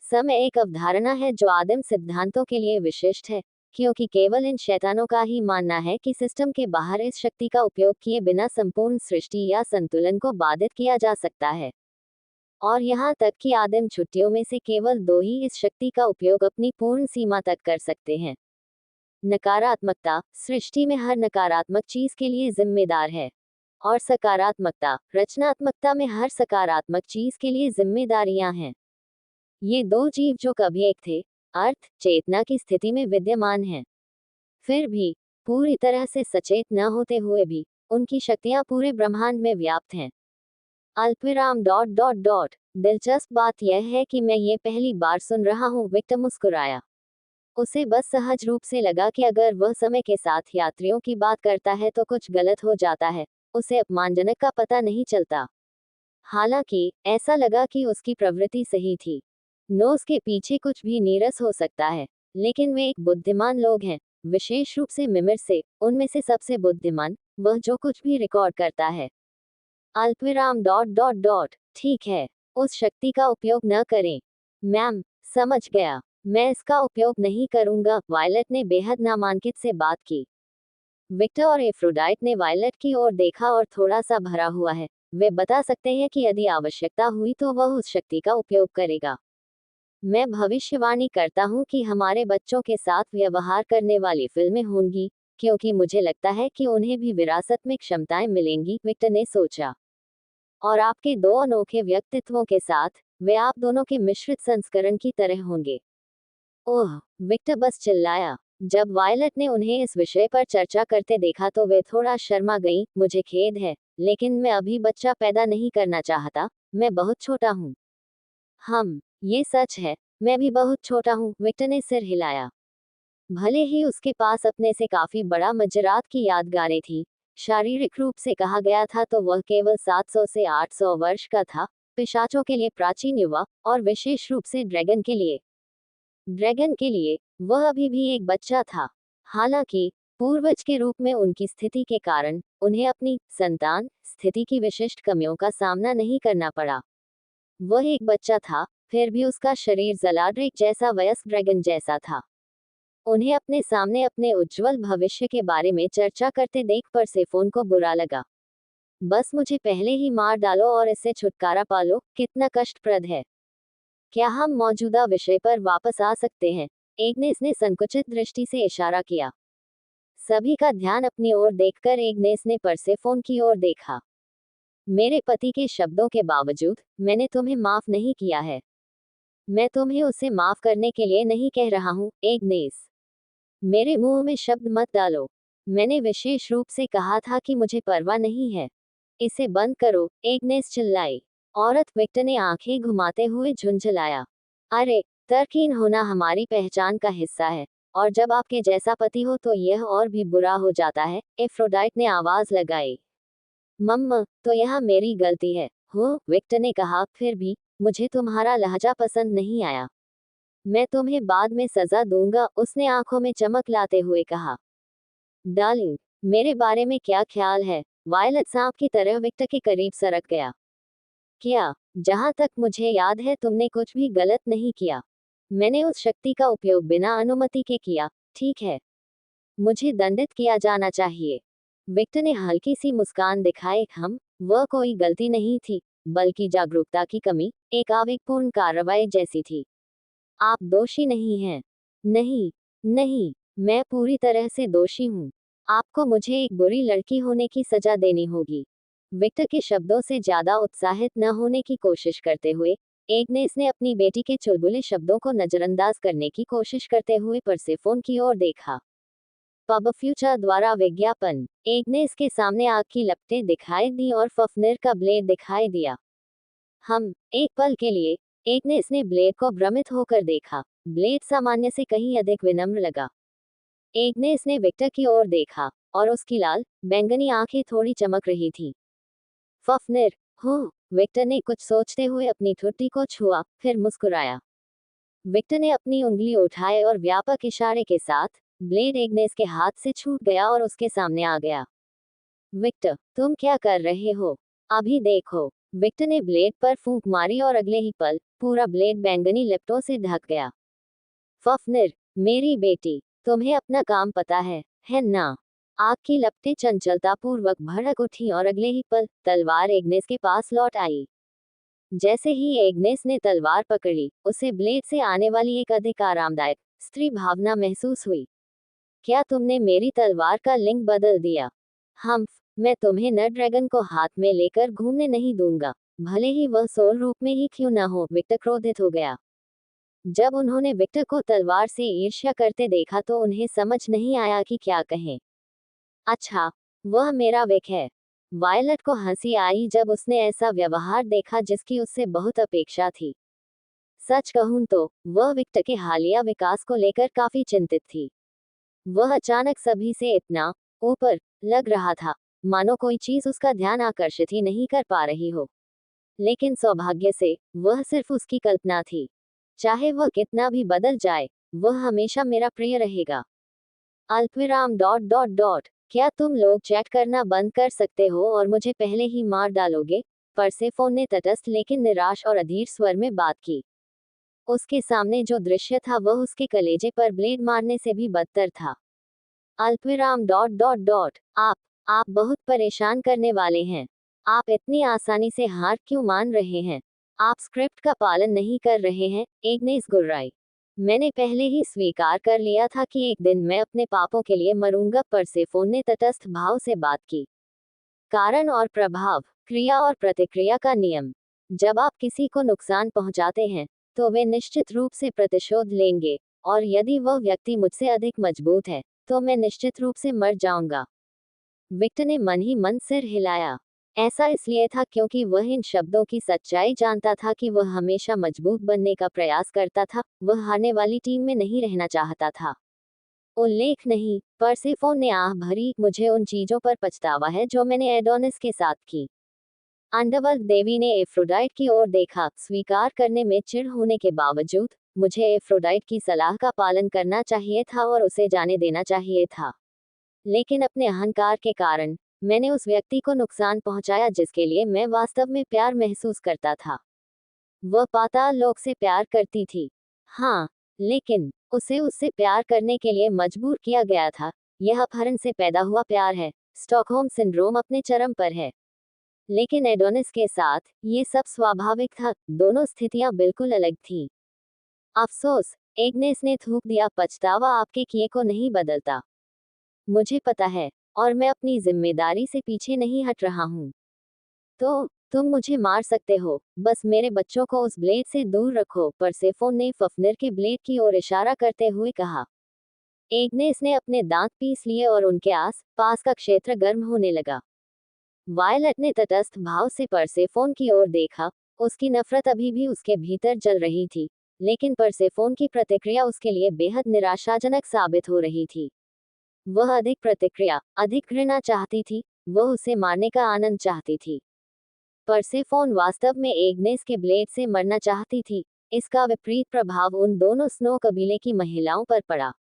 [SPEAKER 1] समय एक अवधारणा है जो आदिम सिद्धांतों के लिए विशिष्ट है, क्योंकि केवल इन शैतानों का ही मानना है कि सिस्टम के बाहर इस शक्ति का उपयोग किए बिना संपूर्ण सृष्टि या संतुलन को बाधित किया जा सकता है। और यहाँ तक कि आदिम छुट्टियों में से केवल दो ही इस शक्ति का उपयोग अपनी पूर्ण सीमा तक कर सकते हैं। नकारात्मकता सृष्टि में हर नकारात्मक चीज के लिए जिम्मेदार है, और सकारात्मकता रचनात्मकता में हर सकारात्मक चीज के लिए जिम्मेदारियां हैं। ये दो जीव जो कभी एक थे, अर्थ चेतना की स्थिति में विद्यमान हैं, फिर भी पूरी तरह से सचेत न होते हुए भी उनकी शक्तियां पूरे ब्रह्मांड में व्याप्त हैं। अल्पविराम डॉट डॉट डॉट दिलचस्प बात यह है कि मैं ये पहली बार सुन रहा हूँ। विक्टर मुस्कुराया। उसे बस सहज रूप से लगा कि अगर वह समय के साथ यात्रियों की बात करता है तो कुछ गलत हो जाता है, उसे अपमानजनक का पता नहीं चलता। हालांकि ऐसा लगा कि उसकी प्रवृत्ति सही थी। नोज के पीछे कुछ भी नीरस हो सकता है, लेकिन वे एक बुद्धिमान लोग हैं, विशेष रूप से मिमिर से, उनमें से सबसे बुद्धिमान, वह जो कुछ भी रिकॉर्ड करता है। अल्पविराम डॉट डॉट डॉट ठीक है, उस शक्ति का उपयोग न करें। मैम, समझ गया, मैं इसका उपयोग नहीं करूंगा। वायलट ने बेहद नामांकित से बात की। विक्टर और एफ्रोडाइट ने वायलट की ओर देखा और थोड़ा सा भरा हुआ है। वे बता सकते हैं कि यदि आवश्यकता हुई तो वह उस शक्ति का उपयोग करेगा। मैं भविष्यवाणी करता हूँ कि हमारे बच्चों के साथ व्यवहार करने वाली फिल्में होंगी, क्योंकि मुझे लगता है कि उन्हें भी विरासत में क्षमताएं मिलेंगी, विक्टर ने सोचा। और आपके दो अनोखे व्यक्तित्वों के साथ, वे आप दोनों के मिश्रित संस्करण की तरह होंगे। ओह, विक्टर बस चिल्लाया। जब वायलट ने उन्हें इस विषय पर चर्चा करते देखा तो वे थोड़ा शर्मा गईं। मुझे खेद है, लेकिन मैं अभी बच्चा पैदा नहीं करना चाहता, मैं बहुत छोटा हूँ। ये सच है, मैं भी बहुत छोटा हूँ, विक्टर ने सिर हिलाया। भले ही उसके पास अपने से काफी बड़ा मजरात की यादगारें थी, शारीरिक रूप से कहा गया था तो वह केवल 700 से 800 वर्ष का था, पिशाचों के लिए प्राचीन युवा, और विशेष रूप से ड्रैगन के लिए। ड्रैगन के लिए वह अभी भी एक बच्चा था। हालांकि पूर्वज के रूप में उनकी स्थिति के कारण उन्हें अपनी संतान स्थिति की विशिष्ट कमियों का सामना नहीं करना पड़ा। वह एक बच्चा था, फिर भी उसका शरीर ज़लाड्रिक जैसा वयस्क ड्रैगन जैसा था। उन्हें अपने सामने अपने उज्जवल भविष्य के बारे में चर्चा करते देख परसेफोन को बुरा लगा। बस मुझे पहले ही मार डालो और इससे छुटकारा पा लो, कितना कष्टप्रद है। क्या हम मौजूदा विषय पर वापस आ सकते हैं? एग्नेस ने संकुचित दृष्टि से इशारा किया। सभी का ध्यान अपनी ओर देखकर एग्नेस ने परसेफोन की ओर देखा। मेरे पति के शब्दों के बावजूद मैंने तुम्हें माफ नहीं किया है। मैं तुम्हें उसे माफ करने के लिए नहीं कह रहा हूँ, एग्नेस। मेरे मुंह में शब्द मत डालो। मैंने विशेष रूप से कहा था कि मुझे परवाह नहीं है। इसे बंद करो, एग्नेस चिल्लाई। औरत विक्टर ने आंखें घुमाते हुए झुंझलाया। अरे, तर्कहीन होना हमारी पहचान का हिस्सा है, और जब आपके जैसा पति हो तो यह और भी बुरा हो जाता है, एफ्रोडाइट ने आवाज लगाई। मम्मा, तो यह मेरी गलती है, हो, विक्टर ने कहा, फिर भी मुझे तुम्हारा लहजा पसंद नहीं आया। मैं तुम्हें बाद में सजा दूंगा, उसने आंखों में चमक लाते हुए कहा। डार्लिंग, मेरे बारे में क्या ख्याल है? वायलट सांप की तरह विक्टर के करीब सरक गया। क्या? जहां तक मुझे याद है तुमने कुछ भी गलत नहीं किया। मैंने उस शक्ति का उपयोग बिना अनुमति के किया, ठीक है? मुझे दंडित किया जाना चाहिए। विक्टर ने हल्की सी मुस्कान दिखाए। वह कोई गलती नहीं थी, बल्कि जागरूकता की कमी, एक आवेगपूर्ण कार्रवाई जैसी थी। आप दोषी नहीं हैं। नहीं, नहीं, मैं पूरी तरह से दोषी हूँ। आपको मुझे एक बुरी लड़की होने की सजा देनी होगी। विक्टर के शब्दों से ज्यादा उत्साहित न होने की कोशिश करते हुए एग्नेस ने अपनी बेटी के चुलबुले शब्दों को नजरअंदाज करने की कोशिश करते हुए परसेफोन की ओर देखा। पब फ्यूचर द्वारा विज्ञापन। एग्नेस के सामने आग की लपटें दिखाई दी और फफनेर का ब्लेड दिखाई दिया। एक पल के लिए एग्नेस ने ब्लेड को भ्रमित होकर देखा। ब्लेड सामान्य से कहीं अधिक विनम्र लगा। एग्नेस ने विक्टर की ओर देखा, और उसकी लाल बैंगनी आंखें थोड़ी चमक रही थी। फफनेर, हो, विक्टर ने कुछ सोचते हुए अपनी ठुड्डी को छुआ, फिर मुस्कुराया। विक्टर ने अपनी उंगली उठाए और व्यापक इशारे के साथ ब्लेड एग्नेस के हाथ से छूट गया और उसके सामने आ गया। विक्टर, तुम क्या कर रहे हो? अभी देखो। विक्टर ने ब्लेड पर फूंक मारी और अगले ही पल पूरा ब्लेड बैंगनी लिप्टों से ढक गया। फफनेर, मेरी बेटी, तुम्हें अपना काम पता है ना? आग की लपटें चंचलतापूर्वक भड़क उठी और अगले ही पल तलवार एग्नेस के पास लौट आई। जैसे ही एग्नेस ने तलवार पकड़ी, उसे ब्लेड से आने वाली एक अधिक आरामदायक स्त्री भावना महसूस हुई। क्या तुमने मेरी तलवार का लिंग बदल दिया? मैं तुम्हें नर ड्रैगन को हाथ में लेकर घूमने नहीं दूंगा, भले ही वह सोल रूप में ही क्यों न हो। विक्टर क्रोधित हो गया। जब उन्होंने विक्टर को तलवार से ईर्ष्या करते देखा तो उन्हें समझ नहीं आया कि क्या कहें। अच्छा, वह मेरा विक है। वायलट को हंसी आई जब उसने ऐसा व्यवहार देखा जिसकी उससे बहुत अपेक्षा थी। सच कहूं तो वह विक्टर के हालिया विकास को लेकर काफी चिंतित थी। वह अचानक सभी से इतना ऊपर लग रहा था, मानो कोई चीज उसका ध्यान आकर्षित ही नहीं कर पा रही हो। लेकिन सौभाग्य से वह सिर्फ उसकी कल्पना थी। चाहे वह कितना भी बदल जाए, वह हमेशा मेरा प्रिय रहेगा। अल्पविराम डॉट डॉट डॉट। क्या तुम लोग चैट करना बंद कर सकते हो और मुझे पहले ही मार डालोगे? परसेफोन ने तटस्थ लेकिन निराश और अधीर स्वर में बात की। उसके सामने जो दृश्य था वह उसके कलेजे पर ब्लेड मारने से भी बदतर था। अल्पविराम डॉट डॉट डॉट। आप बहुत परेशान करने वाले हैं। आप इतनी आसानी से हार क्यों मान रहे हैं? आप स्क्रिप्ट का पालन नहीं कर रहे हैं, एग्नेस गुर्राई। मैंने पहले ही स्वीकार कर लिया था कि एक दिन मैं अपने पापों के लिए मरूंगा। परसेफोन ने तटस्थ भाव से बात की। कारण और प्रभाव, क्रिया और प्रतिक्रिया का नियम। जब आप किसी को नुकसान पहुंचाते हैं, तो वे निश्चित रूप से प्रतिशोध लेंगे, और यदि वह व्यक्ति मुझसे अधिक मजबूत है, तो मैं निश्चित रूप से मर जाऊंगा। विक्टर ने मन ही मन सिर हिलाया। ऐसा इसलिए था क्योंकि वह इन शब्दों की सच्चाई जानता था कि वह हमेशा मजबूत बनने का प्रयास करता था, वह हारने वाली टीम में नहीं रहना चाहता था। उल्लेख नहीं, परसेफोन ने आह भरी, मुझे उन चीजों पर पछतावा है जो मैंने एडोनिस के साथ की। अंडरवर्ल्ड देवी ने एफ्रोडाइट की ओर देखा। स्वीकार करने में चिढ़ होने के बावजूद मुझे एफ्रोडाइट की सलाह का पालन करना चाहिए था और उसे जाने देना चाहिए था। लेकिन अपने अहंकार के कारण मैंने उस व्यक्ति को नुकसान पहुंचाया जिसके लिए मैं वास्तव में प्यार महसूस करता था। वह पाताल लोक से प्यार करती थी। हाँ, लेकिन उसे उससे प्यार करने के लिए मजबूर किया गया था। यह अपहरण से पैदा हुआ प्यार है। स्टॉकहोम सिंड्रोम अपने चरम पर है। लेकिन एडोनिस के साथ ये सब स्वाभाविक था। दोनों स्थितियां बिल्कुल अलग थीं। अफसोस, एग्नेस ने थूक दिया, पछतावा आपके किए को नहीं बदलता। मुझे पता है, और मैं अपनी जिम्मेदारी से पीछे नहीं हट रहा हूँ। तो तुम मुझे मार सकते हो, बस मेरे बच्चों को उस ब्लेड से दूर रखो, परसेफोन ने फफनर के ब्लेड की ओर इशारा करते हुए कहा। एग्नेस ने अपने दांत पीस लिए और उनके आस पास का क्षेत्र गर्म होने लगा। वायलट ने तटस्थ भाव से परसेफोन की ओर देखा। उसकी नफरत अभी भी उसके भीतर जल रही थी, लेकिन परसेफोन की प्रतिक्रिया उसके लिए बेहद निराशाजनक साबित हो रही थी। वह अधिक प्रतिक्रिया, अधिक घृणा चाहती थी। वह उसे मारने का आनंद चाहती थी। परसेफोन वास्तव में एग्नेस के ब्लेड से मरना चाहती थी। इसका विपरीत प्रभाव उन दोनों स्नो कबीले की महिलाओं पर पड़ा।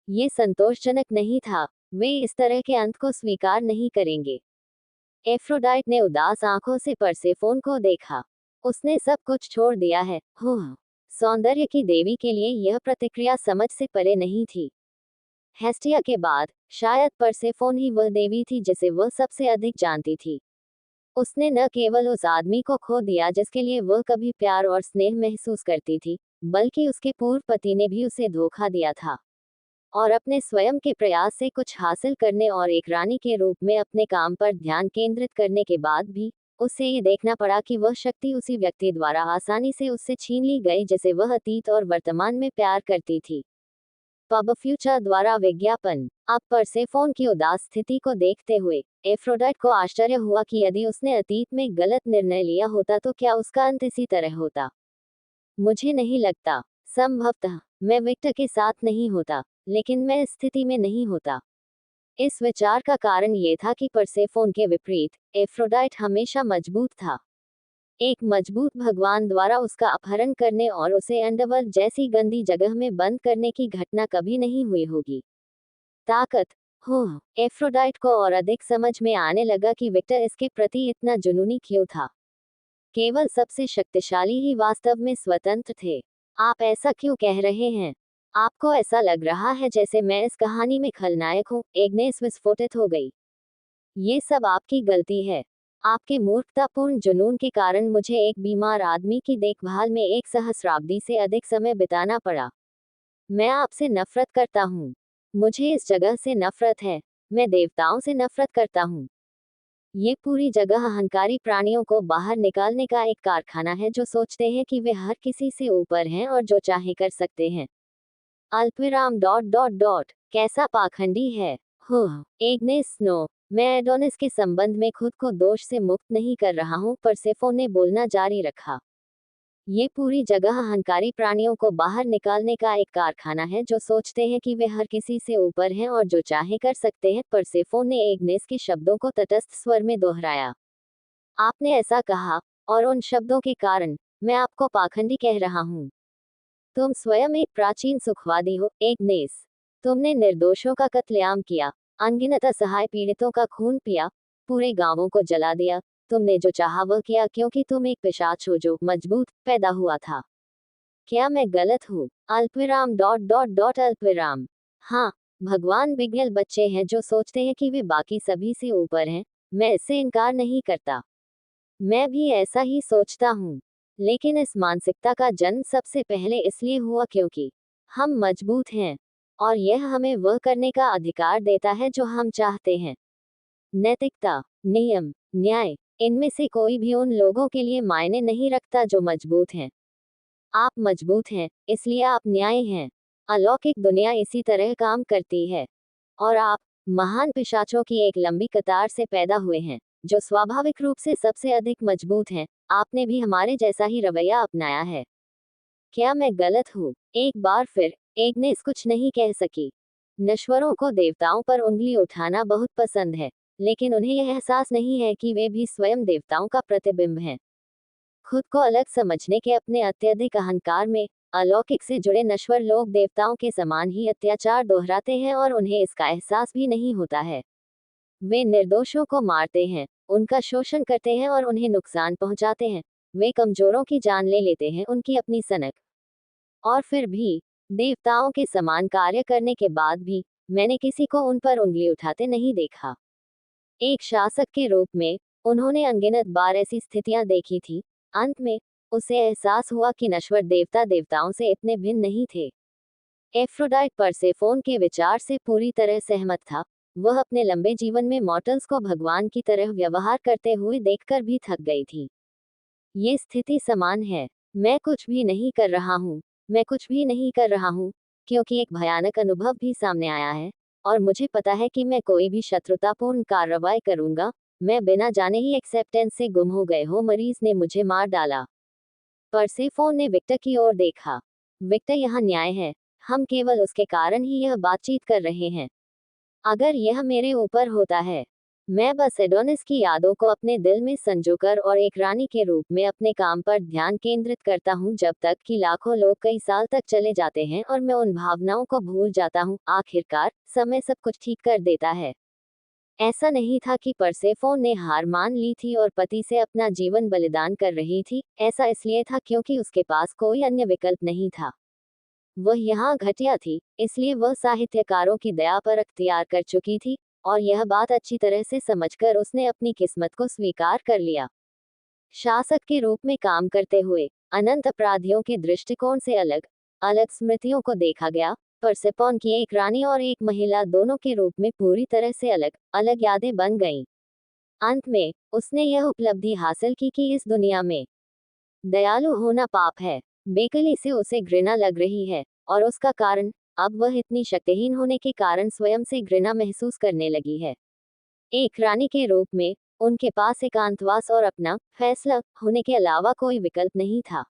[SPEAKER 1] ये संतोषजनक नहीं था। वे इस तरह के अंत को स्वीकार नहीं करेंगे। एफ्रोडाइट ने उदास आंखों से परसेफोन को देखा। उसने सब कुछ छोड़ दिया है। सौंदर्य की देवी के लिए यह प्रतिक्रिया समझ से परे नहीं थी। हेस्टिया के बाद शायद परसेफोन ही वह देवी थी जिसे वह सबसे अधिक जानती थी। उसने न केवल उस आदमी को खो दिया जिसके लिए वह कभी प्यार और स्नेह महसूस करती थी, बल्कि उसके पूर्व पति ने भी उसे धोखा दिया था। और अपने स्वयं के प्रयास से कुछ हासिल करने और एक रानी के रूप में अपने काम पर ध्यान केंद्रित करने के बाद भी उसे ये देखना पड़ा कि वह शक्ति उसी व्यक्ति द्वारा आसानी से उससे छीन ली गई जिसे वह अतीत और वर्तमान में प्यार करती थी। पब फ्यूचर द्वारा विज्ञापन। अब परसेफोन की उदास स्थिति को देखते हुए एफ्रोडाइट को आश्चर्य हुआ कि यदि उसने अतीत में गलत निर्णय लिया होता तो क्या उसका अंत इसी तरह होता। मुझे नहीं लगता। संभवतः मैं विक्टर के साथ नहीं होता, लेकिन मैं इस स्थिति में नहीं होता। इस विचार का कारण ये था कि परसेफोन के विपरीत एफ्रोडाइट हमेशा मजबूत था। एक मजबूत भगवान द्वारा उसका अपहरण करने और उसे अंडरवर्ल्ड जैसी गंदी जगह में बंद करने की घटना कभी नहीं हुई होगी। ताकत। एफ्रोडाइट को और अधिक समझ में आने लगा कि विक्टर इसके प्रति इतना जुनूनी क्यों था। केवल सबसे शक्तिशाली ही वास्तव में स्वतंत्र थे। आप ऐसा क्यों कह रहे हैं? आपको ऐसा लग रहा है जैसे मैं इस कहानी में खलनायक हूँ। एग्नेस विस्फोटित हो गई। ये सब आपकी गलती है। आपके मूर्खतापूर्ण जुनून के कारण मुझे एक बीमार आदमी की देखभाल में एक सहस्राब्दी से अधिक समय बिताना पड़ा। मैं आपसे नफरत करता हूँ। मुझे इस जगह से नफरत है। मैं देवताओं से नफरत करता हूँ। ये पूरी जगह अहंकारी प्राणियों को बाहर निकालने का एक कारखाना है जो सोचते हैं कि वे हर किसी से ऊपर हैं और जो चाहे कर सकते हैं। अल्पविराम डॉट डॉट डॉट कैसा पाखंडी है। Agnes snow. मैं एडोनिस के संबंध में खुद को दोष से मुक्त नहीं कर रहा हूँ, परसेफोन ने बोलना जारी रखा। ये पूरी जगह अहंकारी प्राणियों को बाहर निकालने का एक कारखाना है जो सोचते हैं कि वे हर किसी से ऊपर हैं और जो चाहे कर सकते हैं। परसेफोन ने एग्नेस के शब्दों को तटस्थ स्वर में दोहराया। आपने ऐसा कहा, और उन शब्दों के कारण मैं आपको पाखंडी कह रहा हूँ। तुम स्वयं एक प्राचीन सुखवादी हो, एग्नेस। तुमने निर्दोषों का कत्लेआम किया, अनगिनत असहाय पीड़ितों का खून पिया, पूरे गांवों को जला दिया। तुमने जो चाहा वह किया क्योंकि तुम एक पिशाच हो जो मजबूत पैदा हुआ था। क्या मैं गलत हूँ? अल्पविराम डॉट डॉट डॉट अल्पविराम। हाँ, भगवान बिगड़ल बच्चे हैं जो सोचते हैं कि वे बाकी सभी से ऊपर हैं। मैं इससे इनकार नहीं करता। मैं भी ऐसा ही सोचता हूँ। लेकिन इस मानसिकता का जन्म सबसे पहले इसलिए हुआ क्योंकि हम मजबूत हैं, और यह हमें वह करने का अधिकार देता है जो हम चाहते हैं। नैतिकता, नियम, न्याय, इनमें से कोई भी उन लोगों के लिए मायने नहीं रखता जो मजबूत हैं। आप मजबूत हैं, इसलिए आप न्याय हैं। अलौकिक दुनिया इसी तरह काम करती है। और आप महान पिशाचों की एक लंबी कतार से पैदा हुए हैं, जो स्वाभाविक रूप से सबसे अधिक मजबूत हैं। आपने भी हमारे जैसा ही रवैया अपनाया है। क्या मैं गलत हूँ? एक बार फिर एग्नेस कुछ नहीं कह सकी। नश्वरों को देवताओं पर उंगली उठाना बहुत पसंद है, लेकिन उन्हें यह एहसास नहीं है कि वे भी स्वयं देवताओं का प्रतिबिंब हैं। खुद को अलग समझने के अपने अत्यधिक अहंकार में अलौकिक से जुड़े नश्वर लोग देवताओं के समान ही अत्याचार दोहराते हैं और उन्हें इसका एहसास भी नहीं होता है। वे निर्दोषों को मारते हैं, उनका शोषण करते हैं और उन्हें नुकसान पहुंचाते हैं। वे कमजोरों की जान ले लेते हैं, उनकी अपनी सनक। और फिर भी देवताओं के समान कार्य करने के बाद भी मैंने किसी को उन पर उंगली उठाते नहीं देखा। एक शासक के रूप में उन्होंने अनगिनत बार ऐसी स्थितियां देखी थी। अंत में उसे एहसास हुआ कि नश्वर देवता देवताओं से इतने भिन्न नहीं थे। एफ्रोडाइट परसेफोन के विचार से पूरी तरह सहमत था। वह अपने लंबे जीवन में मॉर्टल्स को भगवान की तरह व्यवहार करते हुए देखकर भी थक गई थी। ये स्थिति समान है। मैं कुछ भी नहीं कर रहा हूँ। मैं कुछ भी नहीं कर रहा हूँ, क्योंकि एक भयानक अनुभव भी सामने आया है और मुझे पता है कि मैं कोई भी शत्रुतापूर्ण कार्रवाई करूंगा, मैं बिना जाने ही एक्सेप्टेंस से गुम हो गए हो। मरीज ने मुझे मार डाला। परसेफोन ने विक्टर की ओर देखा। विक्टर, यहाँ न्याय है। हम केवल उसके कारण ही यह बातचीत कर रहे हैं। अगर यह मेरे ऊपर होता है, मैं बस एडोनिस की यादों को अपने दिल में संजोकर और एक रानी के रूप में अपने काम पर ध्यान केंद्रित करता हूँ, जब तक कि लाखों लोग कई साल तक चले जाते हैं और मैं उन भावनाओं को भूल जाता हूँ। आखिरकार समय सब कुछ ठीक कर देता है। ऐसा नहीं था कि परसेफोन ने हार मान ली थी और पति से अपना जीवन बलिदान कर रही थी। ऐसा इसलिए था क्योंकि उसके पास कोई अन्य विकल्प नहीं था। वह यहाँ घटिया थी, इसलिए वह साहित्यकारों की दया पर अख्तियार कर चुकी थी, और यह बात अच्छी तरह से समझकर उसने अपनी किस्मत को स्वीकार कर लिया। शासक के रूप में काम करते हुए अनंत अपराधियों के दृष्टिकोण से अलग अलग स्मृतियों को देखा गया। परसेफोन की एक रानी और एक महिला दोनों के रूप में पूरी तरह से अलग अलग यादें बन गईं। अंत में उसने यह उपलब्धि हासिल की कि इस दुनिया में दयालु होना पाप है। बेकली से उसे घृणा लग रही है, और उसका कारण, अब वह इतनी शक्तिहीन होने के कारण स्वयं से घृणा महसूस करने लगी है। एक रानी के रूप में उनके पास एकांतवास और अपना फैसला होने के अलावा कोई विकल्प नहीं था।